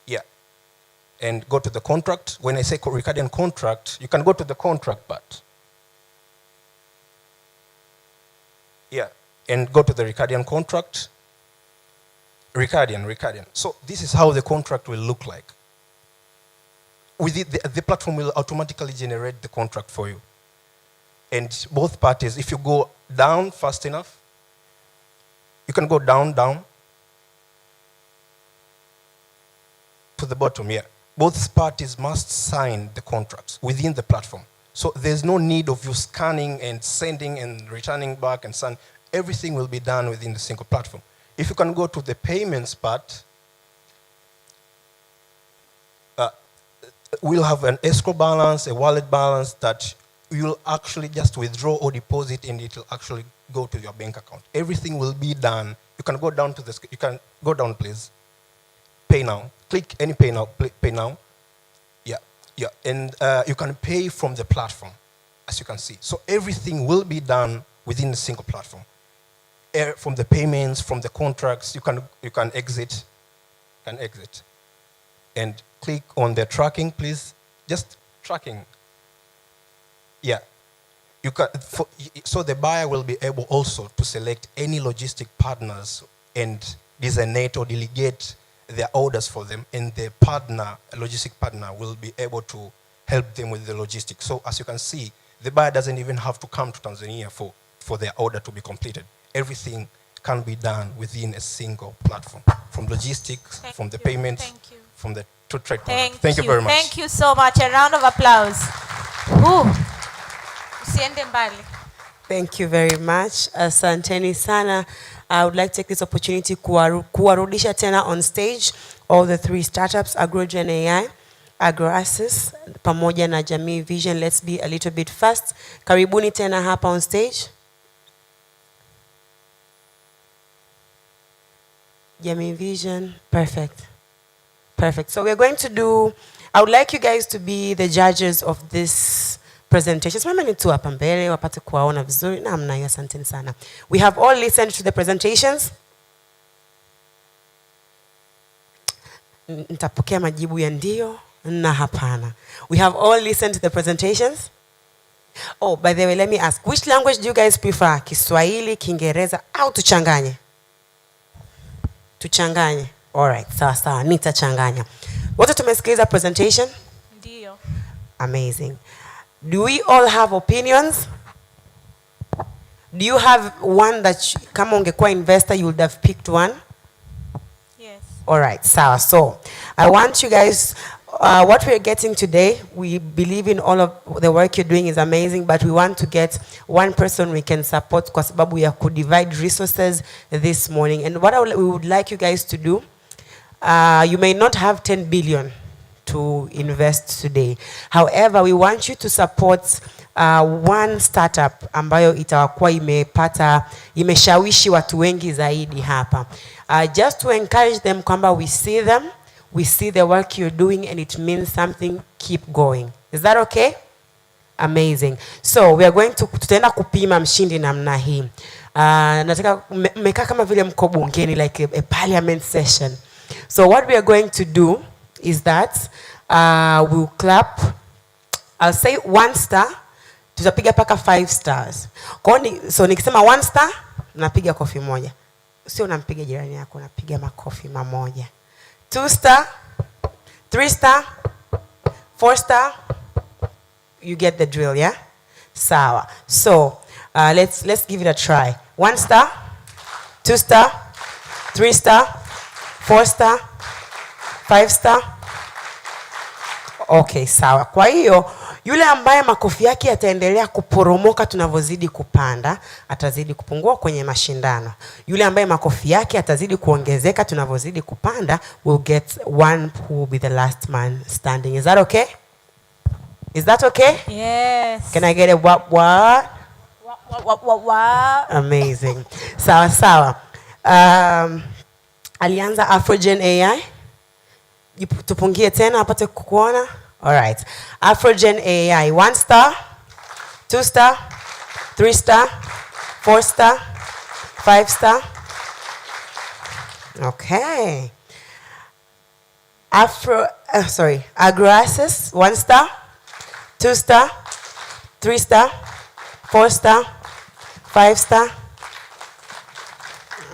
Yeah. And go to the contract. When I say Ricardian contract, you can go to the contract part. Yeah. And go to the Ricardian contract. Ricardian. So this is how the contract will look like. With it, the platform will automatically generate the contract for you. And both parties, if you go down fast enough, you can go down to the bottom, yeah. Both parties must sign the contracts within the platform. So there's no need of you scanning and sending and returning back and sending. Everything will be done within the single platform. If you can go to the payments part, we'll have an escrow balance, a wallet balance that you'll actually just withdraw or deposit, and it will actually go to your bank account. Everything will be done. You can go down to the, you can go down, please. Pay now. Click any pay now. Pay now. Yeah. And you can pay from the platform, as you can see. So everything will be done within a single platform. From the payments, from the contracts, you can exit. And click on the tracking, please. Just tracking. Yeah. You can, so the buyer will be able also to select any logistic partners and designate or delegate their orders for them, and the partner, a logistic partner, will be able to help them with the logistics. So as you can see, the buyer doesn't even have to come to Tanzania for their order to be completed. Everything can be done within a single platform, from logistics, from the payments, from the trade product. Thank you very much. Thank you so much. A round of applause. Usiende mbali. Thank you very much. Asanteni sana. I would like to take this opportunity kuwarudisha tena on stage all the three startups, AgroGen AI, AgroAssist, pamoja na Jamii Vision. Let's be a little bit fast. Karibuni tena hapa on stage. Jamii Vision, perfect. So we're going to do, I would like you guys to be the judges of this presentation. Simameni tu hapa mbele wapate kuwaona vizuri. Namna hiyo, asanteni sana. We have all listened to the presentations. Nitapokea majibu ya ndio na hapana. We have all listened to the presentations. Oh, by the way, let me ask, which language do you guys prefer? Kiswahili, Kiingereza au tuchanganye? Tuchanganye. All right, sawa, nitachanganya. Wote tumesikiliza presentation? Ndio. Amazing. Do we all have opinions? Do you have one that, kama ungekuwa investor, you would have picked one? Yes. All right, so I want you guys, what we're getting today, we believe in all of the work you're doing is amazing, but we want to get one person we can support kwa sababu ya could divide resources this morning. And what we would like you guys to do, you may not have 10 billion to invest today. However, we want you to support one startup ambayo itakuwa imeshawishi watu wengi zaidi hapa. Just to encourage them kwamba we see the work you're doing and it means something, keep going. Is that okay? Amazing. So we are going to tutaenda kupima mshindi namna hii. Nataka mmekaa kama vile mko bungeni, like a parliament session. So what we are going to do is that we'll clap. I'll say 1 star. Tutapiga paka 5 stars. So nikisema 1 star, unapiga kofi moja. Sio unampiga jirani yako, unapiga makofi mamoja. 2 star, 3 star, 4-star, you get the drill, yeah? Sawa. So, let's give it a try. 1-star, 2-star, 3-star, 4-star, 5-star. Okay, sawa. Kwa hiyo yule ambaye makofi yake yataendelea kuporomoka tunavyozidi kupanda, atazidi kupungua kwenye mashindano. Yule ambaye makofi yake atazidi kuongezeka tunavyozidi kupanda, will get one who will be the last man standing. Is that okay? Is that okay? Yes. Can I get a what? What? Amazing. Sawa sawa. Alianza Afrogen AI. Tupungie tena apate kukuona. All right. Afrogen AI. 1-star, 2-star, 3-star, 4-star, 5-star. Okay. Agroasis. 1-star, 2-star, 3-star, 4-star, 5-star.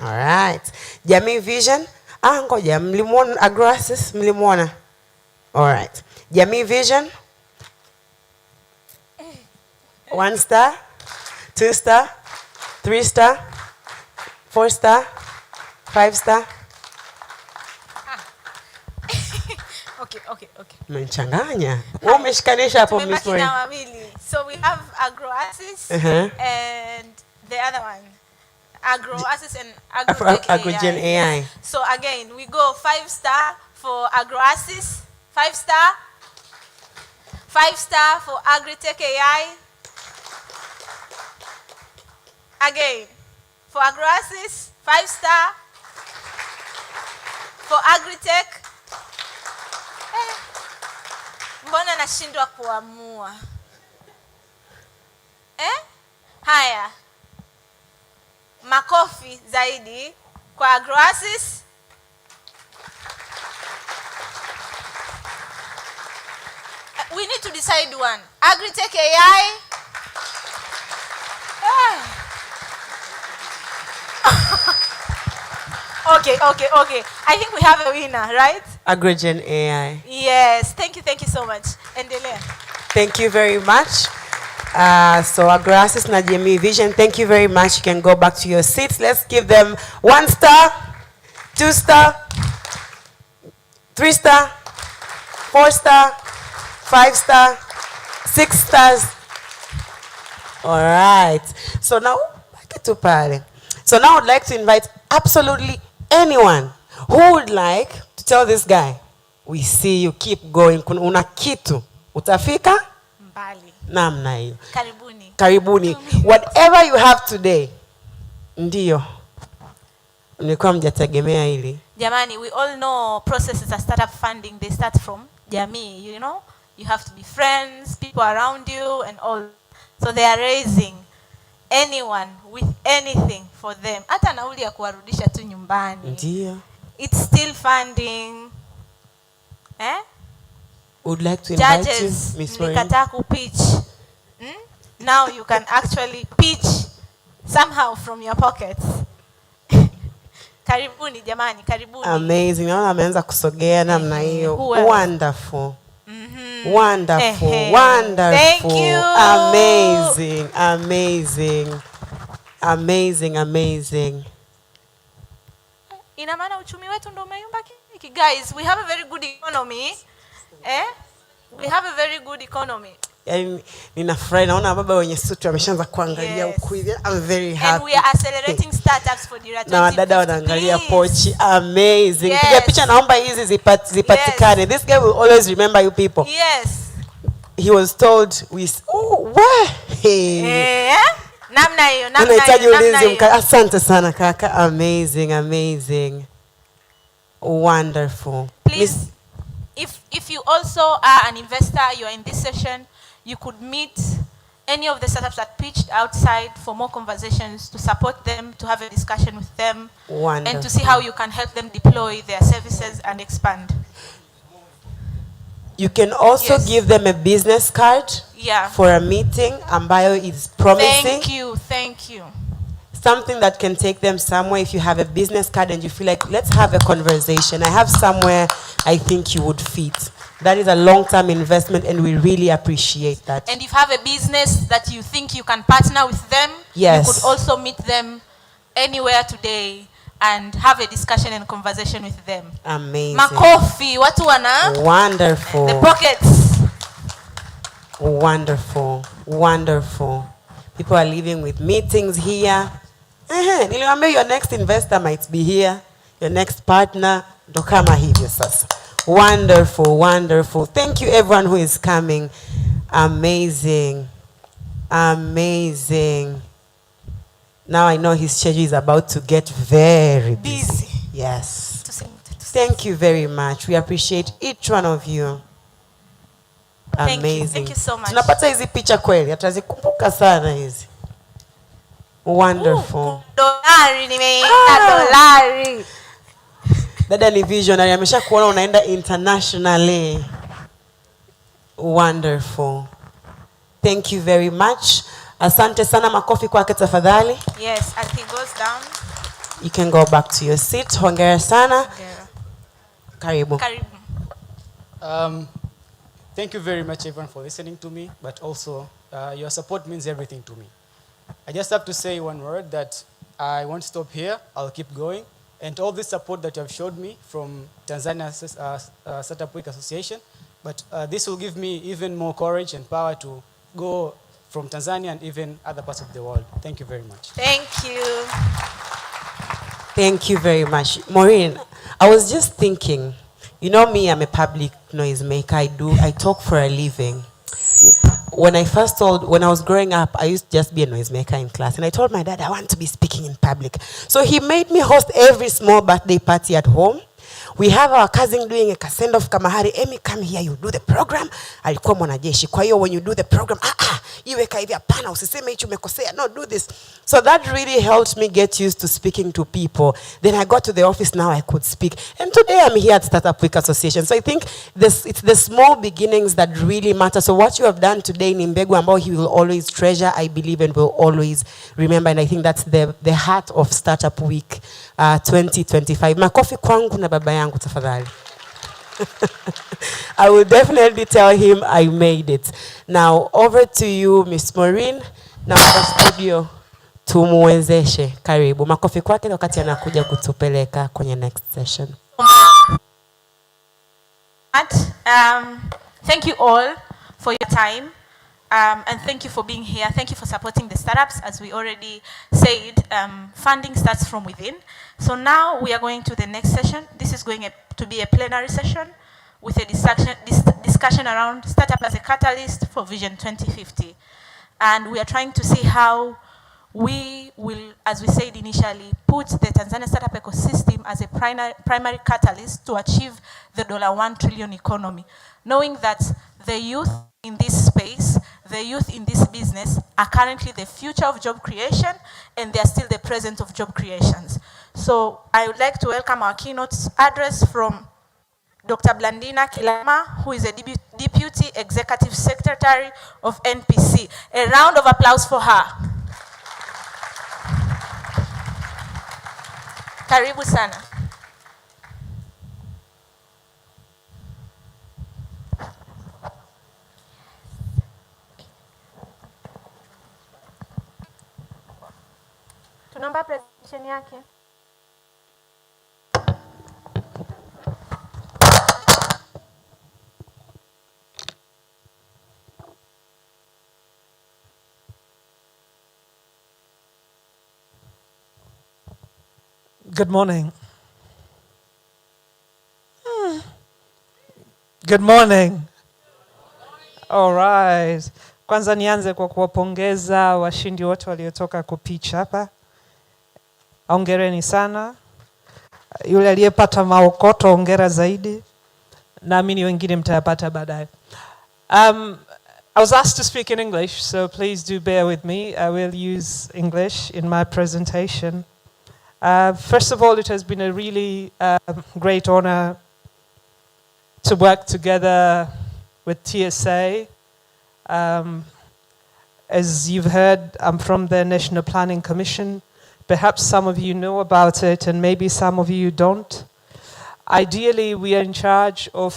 All right. Jamii Vision. Ngoja, mlimuona Agroasis, mlimuona? All right. Jamii Vision. 1-star, 2-star, 3-star, 4-star, 5-star. Okay. Mnachanganya. Wewe umeshikanisha hapo Miss Tumebaki Maureen. na wawili. So we have Agroasis and the other one. Agroasis and Agrogen AI. So again, we go 5-star for Agroasis, 5-star, 5-star for Agritech AI. Again, for Agroasis, 5-star, for Agritech. Mbona nashindwa kuamua? Haya. Makofi zaidi kwa Agroasis. We need to decide one. Agritech AI. Okay. I think we have a winner, right? Agrogen AI. Yes. Thank you so much. Endelea. Thank you very much. So Agroasis na Jamii Vision, thank you very much. You can go back to your seats. Let's give them 1-star, 2-star, 3-star, 4-star, 5-star, 6 stars. All right. So now, So now I'd like to invite absolutely anyone who would like to tell this guy, we see you, keep going. Una kitu. Utafika? Mbali. Namna hiyo. Karibuni. Whatever you have today. Ndiyo. Nilikuwa mjategemea hili. Jamani, we all know processes of startup funding, they start from jamii, you know? You have to be friends, people around you and all. So they are raising anyone with anything for them. Hata nauli ya kuwarudisha tu nyumbani. Ndiyo. It's still funding. Would like to invite Judges, you, Miss Maureen. mlikataa kupitch. Now you can actually pitch somehow from your pockets. Karibuni jamani, karibuni. Amazing. Naona ameanza kusogea namna hiyo. Wonderful. Wonderful. Wonderful. Thank you. Amazing. Ina maana uchumi wetu ndio umeyumba kiki. Guys, we have a very good economy. We have a very good economy. Yaani ninafurahi naona baba wenye suti wameshaanza kuangalia huku hivi. I'm very happy. And we are accelerating startups for Dira 2050. Na wadada wanaangalia pochi. Amazing. Yes. Piga picha, naomba hizi zipatikane. Yes. This guy will always remember you people. Yes. He was told Namna hiyo. Anahitaji ulinzi. Asante sana kaka. Amazing. Wonderful. Please, if you also are an investor, you are in this session, you could meet any of the startups that pitched outside for more conversations, to support them, to have a discussion with them. Wonderful. And to see how you can help them deploy their services and expand. You can also give them a business card for a meeting ambayo is promising. Thank you. Something that can take them somewhere. If you have a business card and you feel like, let's have a conversation. I have somewhere I think you would fit. That is a long-term investment, and we really appreciate that. And if you have a business that you think you can partner with them, Yes. you could also meet them anywhere today and have a discussion and conversation with them. Amazing. Makofi, watu wana Wonderful. the pockets. Wonderful. Wonderful. People are leaving with meetings here. Niliwaambia your next investor might be here. Your next partner. Ndo kama hivyo sasa. Wonderful, wonderful. Thank you everyone who is coming. Amazing. Amazing. Now I know his schedule is about to get very busy. Yes. Thank you very much. We appreciate each one of you. Amazing. Thank you so much. Tunapata hizi picha kweli. Atazikumbuka sana hizi. Wonderful. Dolari nimeenda dolari. Dada ni visionary, amesha kuona unaenda internationally. Wonderful. Thank you very much. Asante sana, makofi kwake tafadhali. Yes, as he goes down. You can go back to your seat. Hongera sana. Hongera. Karibu. Karibu. Thank you very much, everyone, for listening to me, but also your support means everything to me. I just have to say one word that I won't stop here. I'll keep going. And all this support that you have showed me from Tanzania Startup Week Association, but this will give me even more courage and power to go from Tanzania and even other parts of the world. Thank you very much. Thank you. Thank you very much. Maureen, I was just thinking, you know me, I'm a public noisemaker. I talk for a living. When I was growing up, I used to just be a noisemaker in class. And I told my dad, I want to be speaking in public. So he made me host every small birthday party at home. We have our cousin doing a send-off Kamahari. Emi, come here, you do the program. Alikuwa mwanajeshi. Kwa hiyo when you do the program, iweka hivi hapana, usiseme hicho umekosea. No, do this. So that really helped me get used to speaking to people. Then I got to the office, now I could speak. And today I'm here at Startup Week Association. So I think it's the small beginnings that really matter. So what you have done today in Mbegu ambao he will always treasure, I believe, and will always remember. And I think that's the heart of Startup Week 2025. Makofi kwangu na baba yangu tafadhali. I will definitely tell him I made it. Now, over to you, Miss Maureen. Now, the studio, tumuwezeshe. Karibu. Makofi kwake wakati anakuja kutupeleka kwenye next session. Thank you all for your time. And thank you for being here. Thank you for supporting the startups. As we already said, funding starts from within. So now we are going to the next session. This is going to be a plenary session with a discussion around startup as a catalyst for Vision 2050. And we are trying to see how we will, as we said initially, put the Tanzania startup ecosystem as a primary catalyst to achieve the $1 trillion economy, knowing that the youth in this space, the youth in this business are currently the future of job creation, and they are still the present of job creations. So I would like to welcome our keynote address from Dr. Blandina Kilama, who is a Deputy Executive Secretary of NPC. A round of applause for her. Karibu sana. Tunaomba presentation yake. Good morning. Good morning. All right. Kwanza nianze kwa kuwapongeza washindi wote waliotoka kupicha hapa. Hongereni sana. Yule aliyepata maokoto hongera zaidi. Naamini wengine mtayapata baadaye. I was asked to speak in English, so please do bear with me. I will use English in my presentation. First of all, it has been a really great honor to work together with TSA. As you've heard, I'm from the National Planning Commission. Perhaps some of you know about it and maybe some of you don't. Ideally, we are in charge of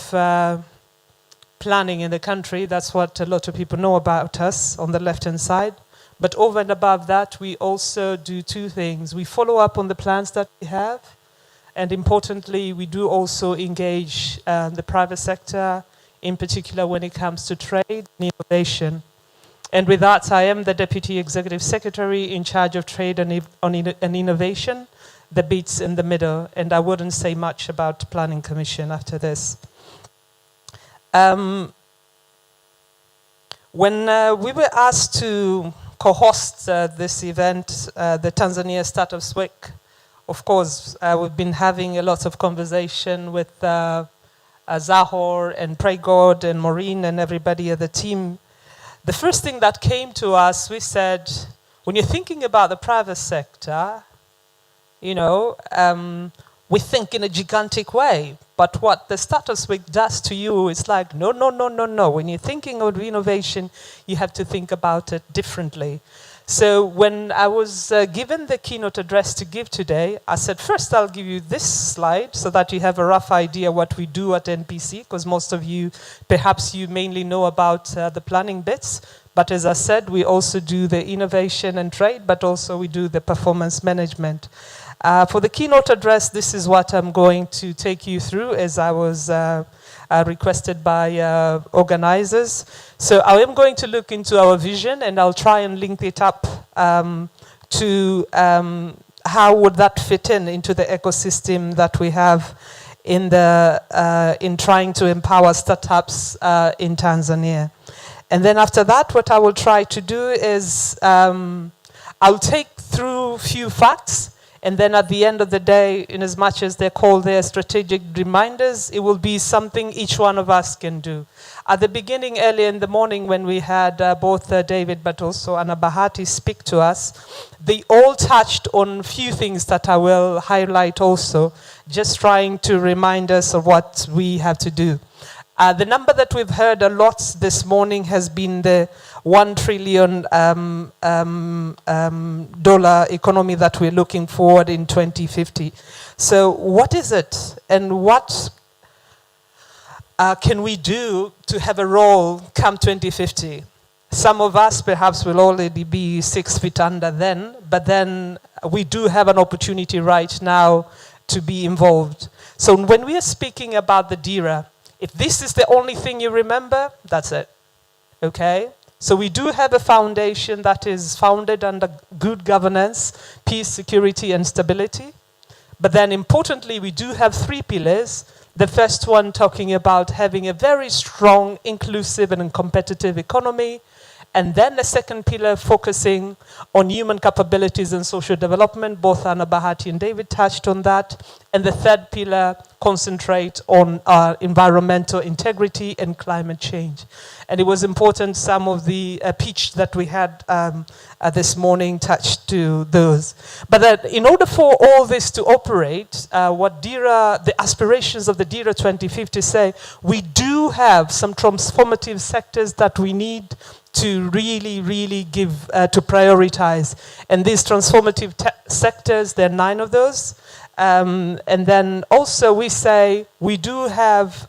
planning in the country. That's what a lot of people know about us on the left-hand side. But over and above that, we also do two things. We follow up on the plans that we have, and importantly, we do also engage the private sector, in particular when it comes to trade and innovation. And with that, I am the Deputy Executive Secretary in charge of trade and innovation, the bits in the middle, and I wouldn't say much about Planning Commission after this. When we were asked to co-host this event, the Tanzania Startups Week, of course, we've been having a lot of conversation with Zahor and Pray God and Maureen and everybody at the team. The first thing that came to us, we said, when you're thinking about the private sector, you know, we think in a gigantic way. But what the Startups Week does to you is like, no, no, no, no, no. When you're thinking of innovation, you have to think about it differently. So when I was given the keynote address to give today, I said, first I'll give you this slide so that you have a rough idea what we do at NPC, because most of you, perhaps you mainly know about the planning bits. But as I said, we also do the innovation and trade, but also we do the performance management. For the keynote address, this is what I'm going to take you through as I was requested by organizers. So I am going to look into our vision and I'll try and link it up to how would that fit into the ecosystem that we have in trying to empower startups in Tanzania. And then after that, what I will try to do is I'll take through a few facts. And then at the end of the day, in as much as they're called their strategic reminders, it will be something each one of us can do. At the beginning, early in the morning, when we had both David but also Anna Bahati speak to us, they all touched on a few things that I will highlight also, just trying to remind us of what we have to do. The number that we've heard a lot this morning has been the $1 trillion dollar economy that we're looking forward in 2050. So what is it, and what can we do to have a role come 2050? Some of us perhaps will already be 6 feet under then, but then we do have an opportunity right now to be involved. So when we are speaking about the DIRA, if this is the only thing you remember, that's it, okay? So we do have a foundation that is founded under good governance, peace, security, and stability. But then importantly, we do have 3 pillars. The first one talking about having a very strong, inclusive, and competitive economy. And then the second pillar focusing on human capabilities and social development. Both Anna Bahati and David touched on that. And the third pillar concentrate on environmental integrity and climate change. And it was important, some of the pitch that we had this morning touched to those. But that in order for all this to operate, what DIRA, the aspirations of the DIRA 2050 say, we do have some transformative sectors that we need to really, really give, to prioritize. And these transformative sectors, there are 9 of those. And then also we say we do have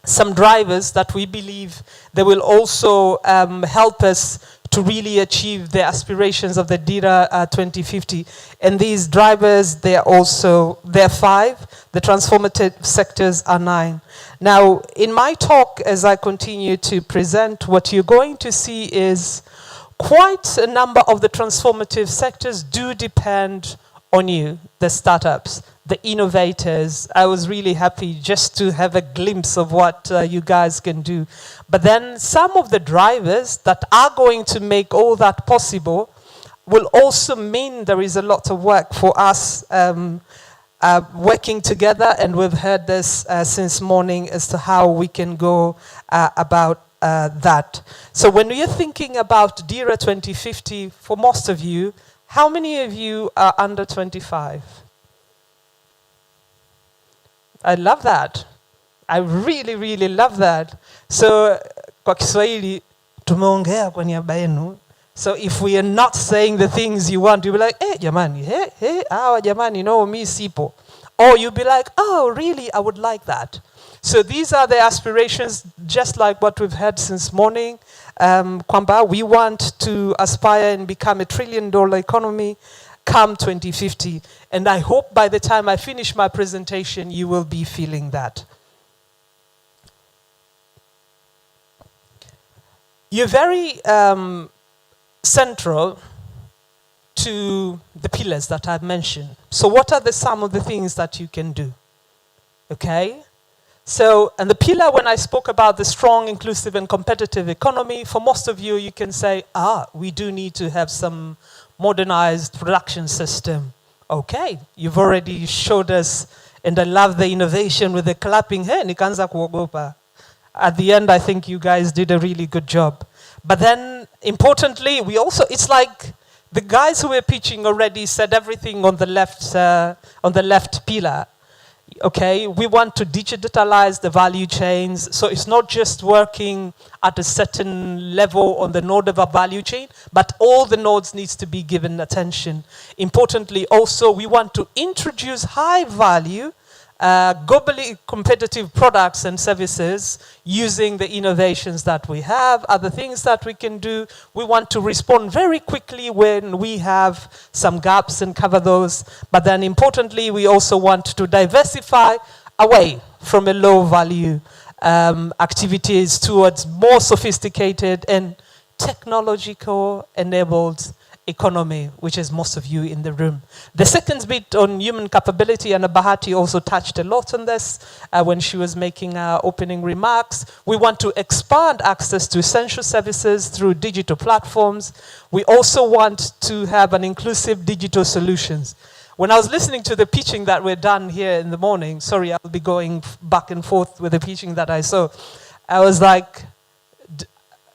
some drivers that we believe they will also help us to really achieve the aspirations of the DIRA 2050. And these drivers, they're 5. The transformative sectors are 9. Now, in my talk, as I continue to present, what you're going to see is quite a number of the transformative sectors do depend on you, the startups, the innovators. I was really happy just to have a glimpse of what you guys can do. But then some of the drivers that are going to make all that possible will also mean there is a lot of work for us working together, and we've heard this since morning as to how we can go about that. So when we are thinking about DIRA 2050, for most of you, how many of you are under 25? I love that. I really, really love that. So, kwa Kiswahili, tumeongea kwa niaba yenu. So if we are not saying the things you want, you'll be like, hey, jamani, hey, jamani, no, mi sipo. Or you'll be like, oh, really, I would like that. So these are the aspirations, just like what we've had since morning. Kwamba, we want to aspire and become a $1 trillion economy come 2050. And I hope by the time I finish my presentation, you will be feeling that. You're very central to the pillars that I've mentioned. So what are some of the things that you can do? Okay? So, and the pillar, when I spoke about the strong, inclusive, and competitive economy, for most of you, you can say, we do need to have some modernized production system. Okay, you've already showed us, and I love the innovation with the clapping. Hey, nikaanza kuogopa. At the end, I think you guys did a really good job. But then, importantly, we also, it's like the guys who were pitching already said everything on the left pillar. Okay, we want to digitalize the value chains. So it's not just working at a certain level on the node of a value chain, but all the nodes needs to be given attention. Importantly, also, we want to introduce high value, globally competitive products and services using the innovations that we have, other things that we can do. We want to respond very quickly when we have some gaps and cover those. But then importantly, we also want to diversify away from a low value activities towards more sophisticated and technological enabled economy, which is most of you in the room. The second bit on human capability, and Bahati also touched a lot on this when she was making our opening remarks. We want to expand access to essential services through digital platforms. We also want to have an inclusive digital solutions. When I was listening to the pitching that were done here in the morning, sorry, I'll be going back and forth with the pitching that I saw, I was like,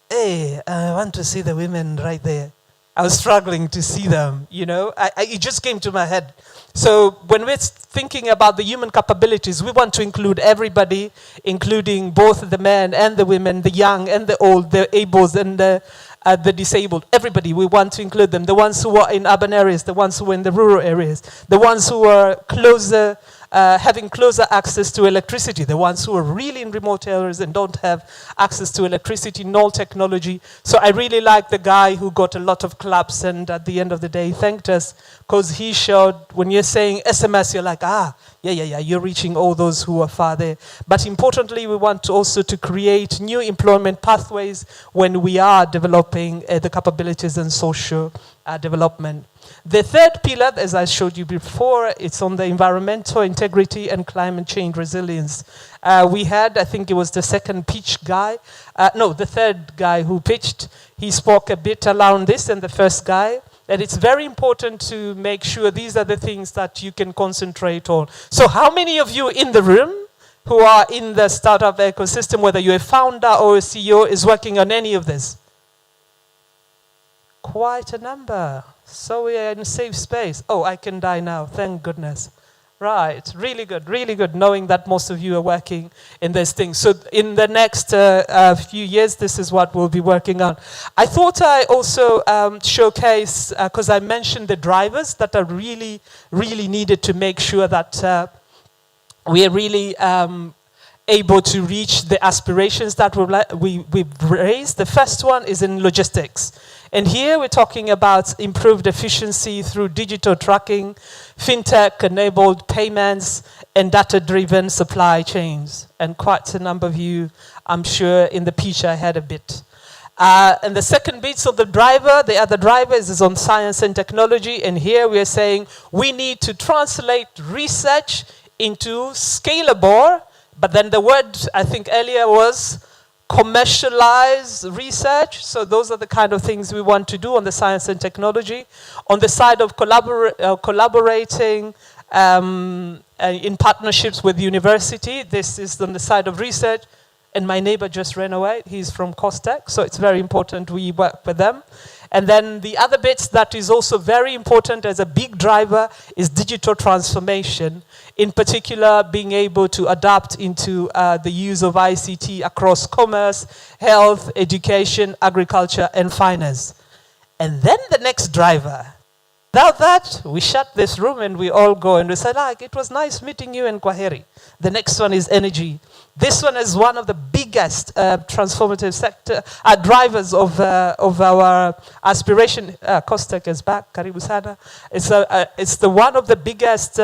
hey, I want to see the women right there. I was struggling to see them, you know. It just came to my head. So when we're thinking about the human capabilities, we want to include everybody, including both the men and the women, the young and the old, the ables and the disabled. Everybody, we want to include them. The ones who are in urban areas, the ones who are in the rural areas, the ones who are closer, having closer access to electricity, the ones who are really in remote areas and don't have access to electricity, no technology. So I really like the guy who got a lot of claps and at the end of the day thanked us, because he showed, when you're saying SMS, you're like, yeah, you're reaching all those who are far there. But importantly, we want also to create new employment pathways when we are developing the capabilities and social development. The third pillar, as I showed you before, it's on the environmental integrity and climate change resilience. We had, I think it was the second pitch guy, the third guy who pitched, he spoke a bit around this, and the first guy, that it's very important to make sure these are the things that you can concentrate on. So how many of you in the room who are in the startup ecosystem, whether you're a founder or a CEO, is working on any of this? Quite a number. So we are in a safe space. Oh, I can die now, thank goodness. Right, really good, knowing that most of you are working in this thing. So in the next few years, this is what we'll be working on. I thought I also showcase, because I mentioned the drivers that are really needed to make sure that we are really able to reach the aspirations that we've raised. The first one is in logistics. And here we're talking about improved efficiency through digital tracking, fintech-enabled payments, and data-driven supply chains. And quite a number of you, I'm sure, in the pitch I had a bit. And the second bit of the other driver is on science and technology. And here we're saying we need to translate research into scalable, but then the word I think earlier was commercialize research. So those are the kind of things we want to do on the science and technology. On the side of collaborating in partnerships with university, this is on the side of research. And my neighbor just ran away. He's from Costech, so it's very important we work with them. And then the other bits that is also very important as a big driver is digital transformation. In particular, being able to adapt into the use of ICT across commerce, health, education, agriculture, and finance. And then the next driver Without that, we shut this room and we all go and we say, like, it was nice meeting you and kwaheri. The next one is energy. This one is one of the biggest transformative sector drivers of our aspiration. Kostek is back, karibu sana. It's the one of the biggest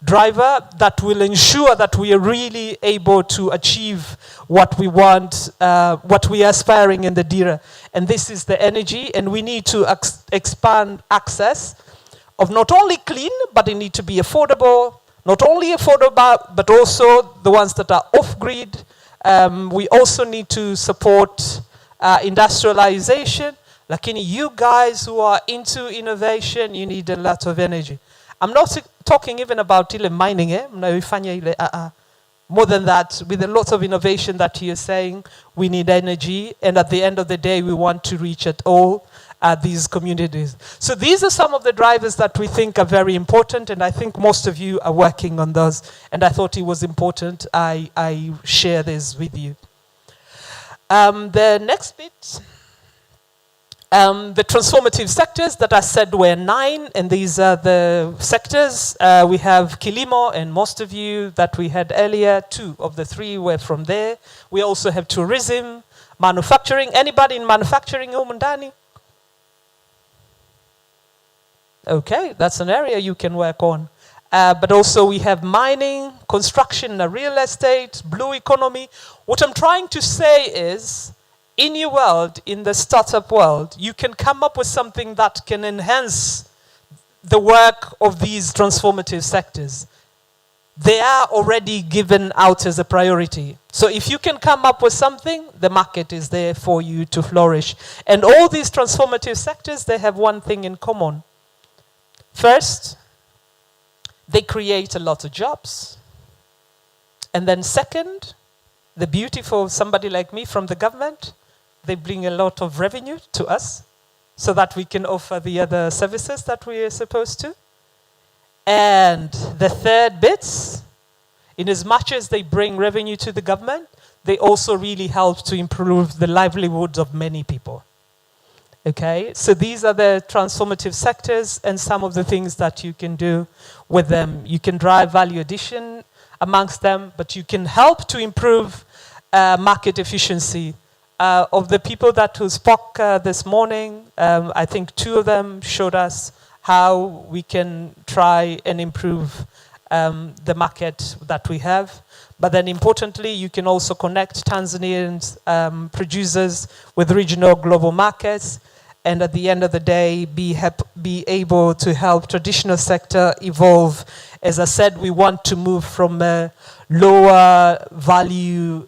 driver that will ensure that we are really able to achieve what we want, what we are aspiring in the DIRA. And this is the energy, and we need to expand access of not only clean, but it need to be affordable, not only affordable, but also the ones that are off-grid. We also need to support industrialization. Lakini you guys who are into innovation, you need a lot of energy. I'm not talking even about ile mining, more than that, with a lot of innovation that you're saying, we need energy, and at the end of the day, we want to reach at all these communities. So these are some of the drivers that we think are very important, and I think most of you are working on those, and I thought it was important I share this with you. The next bit, the transformative sectors that I said were 9, and these are the sectors. We have Kilimo, and most of you that we had earlier, 2 of the 3 were from there. We also have tourism, manufacturing. Anybody in manufacturing humu ndani? Okay, that's an area you can work on. But also we have mining, construction, real estate, blue economy. What I'm trying to say is, in your world, in the startup world, you can come up with something that can enhance the work of these transformative sectors. They are already given out as a priority. So if you can come up with something, the market is there for you to flourish. And all these transformative sectors, they have one thing in common. First, they create a lot of jobs. And then second, the beauty for somebody like me from the government, they bring a lot of revenue to us so that we can offer the other services that we are supposed to. And the third bit, in as much as they bring revenue to the government, they also really help to improve the livelihoods of many people. Okay, so these are the transformative sectors and some of the things that you can do with them. You can drive value addition amongst them, but you can help to improve market efficiency. Of the people that who spoke this morning, I think 2 of them showed us how we can try and improve the market that we have. But then importantly, you can also connect Tanzanian producers with regional global markets, and at the end of the day, be able to help traditional sector evolve. As I said, we want to move from lower value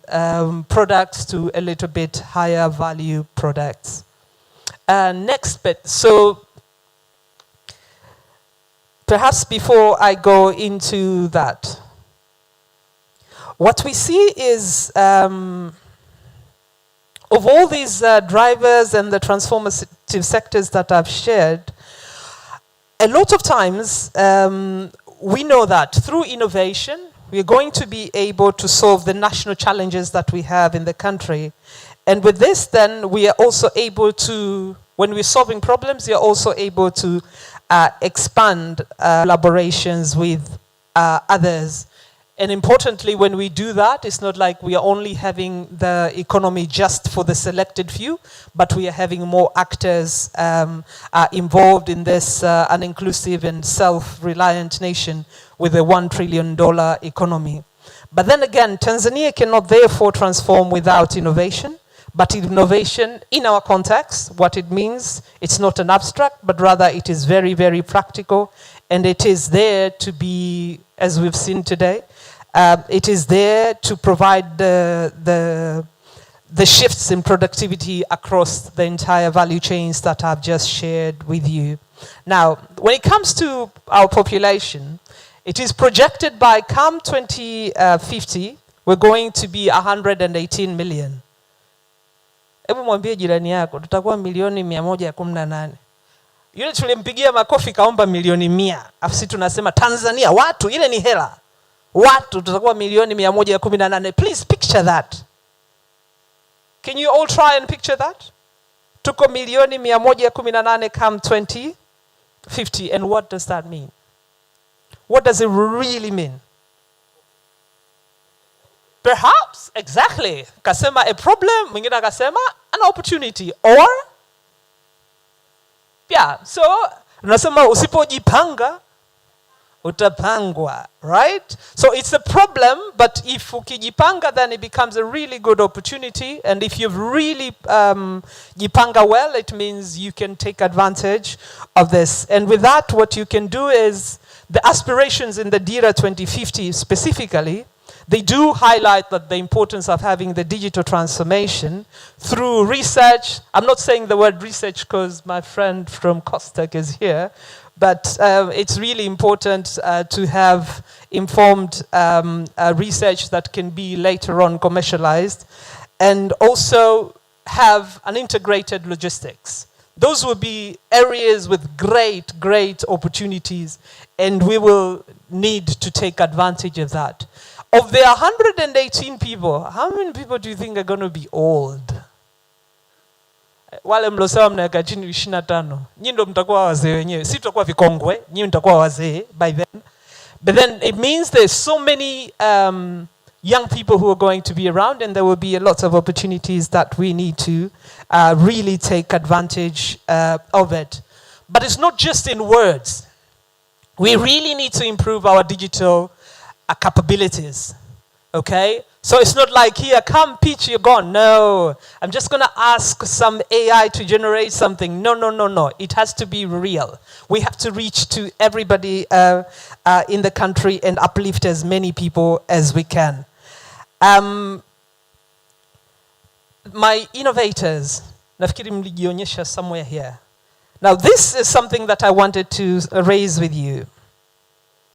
products to a little bit higher value products. Next bit, so perhaps before I go into that, what we see is of all these drivers and the transformative sectors that I've shared, a lot of times we know that through innovation, we're going to be able to solve the national challenges that we have in the country. And with this, then, we are also able to, when we're solving problems, you're also able to expand collaborations with others. And importantly, when we do that, it's not like we are only having the economy just for the selected few, but we are having more actors involved in this an inclusive and self-reliant nation with a $1 trillion economy. But then again, Tanzania cannot therefore transform without innovation. But innovation, in our context, what it means, it's not an abstract, but rather it is very, very practical. And it is there to be, as we've seen today, it is there to provide the shifts in productivity across the entire value chains that I've just shared with you. Now, when it comes to our population, it is projected by come 2050, we're going to be 118 million. Hebu mwambie jirani yako, tutakuwa milioni 118. Yule tulimpigia makofi kaomba milioni 100. Afisi tunasema Tanzania, watu, ile ni hela. Watu, tutakuwa milioni 118. Please picture that. Can you all try and picture that? Tuko milioni 118 come 50. And what does that mean? What does it really mean? Perhaps, exactly. Kasema a problem, mwingine akasema an opportunity. Or, yeah, so, nasema usipojipanga, utapangwa, right? So it's a problem, but if ukijipanga, then it becomes a really good opportunity. And if you've really jipanga well, it means you can take advantage of this. And with that, what you can do is, the aspirations in the DIRA 2050 specifically, they do highlight that the importance of having the digital transformation through research. I'm not saying the word research because my friend from Costec is here, but it's really important to have informed research that can be later on commercialized, and also have an integrated logistics. Those will be areas with great opportunities, and we will need to take advantage of that. Of the 118 people, how many people do you think are going to be old? Wale mlosema mnaweka chini 25. Nyinyi ndo mtakuwa wazee wenyewe. Si tutakuwa vikongwe, nyinyi mtakuwa wazee by then. But then it means there's so many young people who are going to be around, and there will be a lot of opportunities that we need to really take advantage of it. But it's not just in words. We really need to improve our digital capabilities, okay? So it's not like, here, come pitch, you're gone. No, I'm just going to ask some AI to generate something. No. It has to be real. We have to reach to everybody in the country and uplift as many people as we can. My innovators, nafikiri mlijionyesha somewhere here. Now this is something that I wanted to raise with you.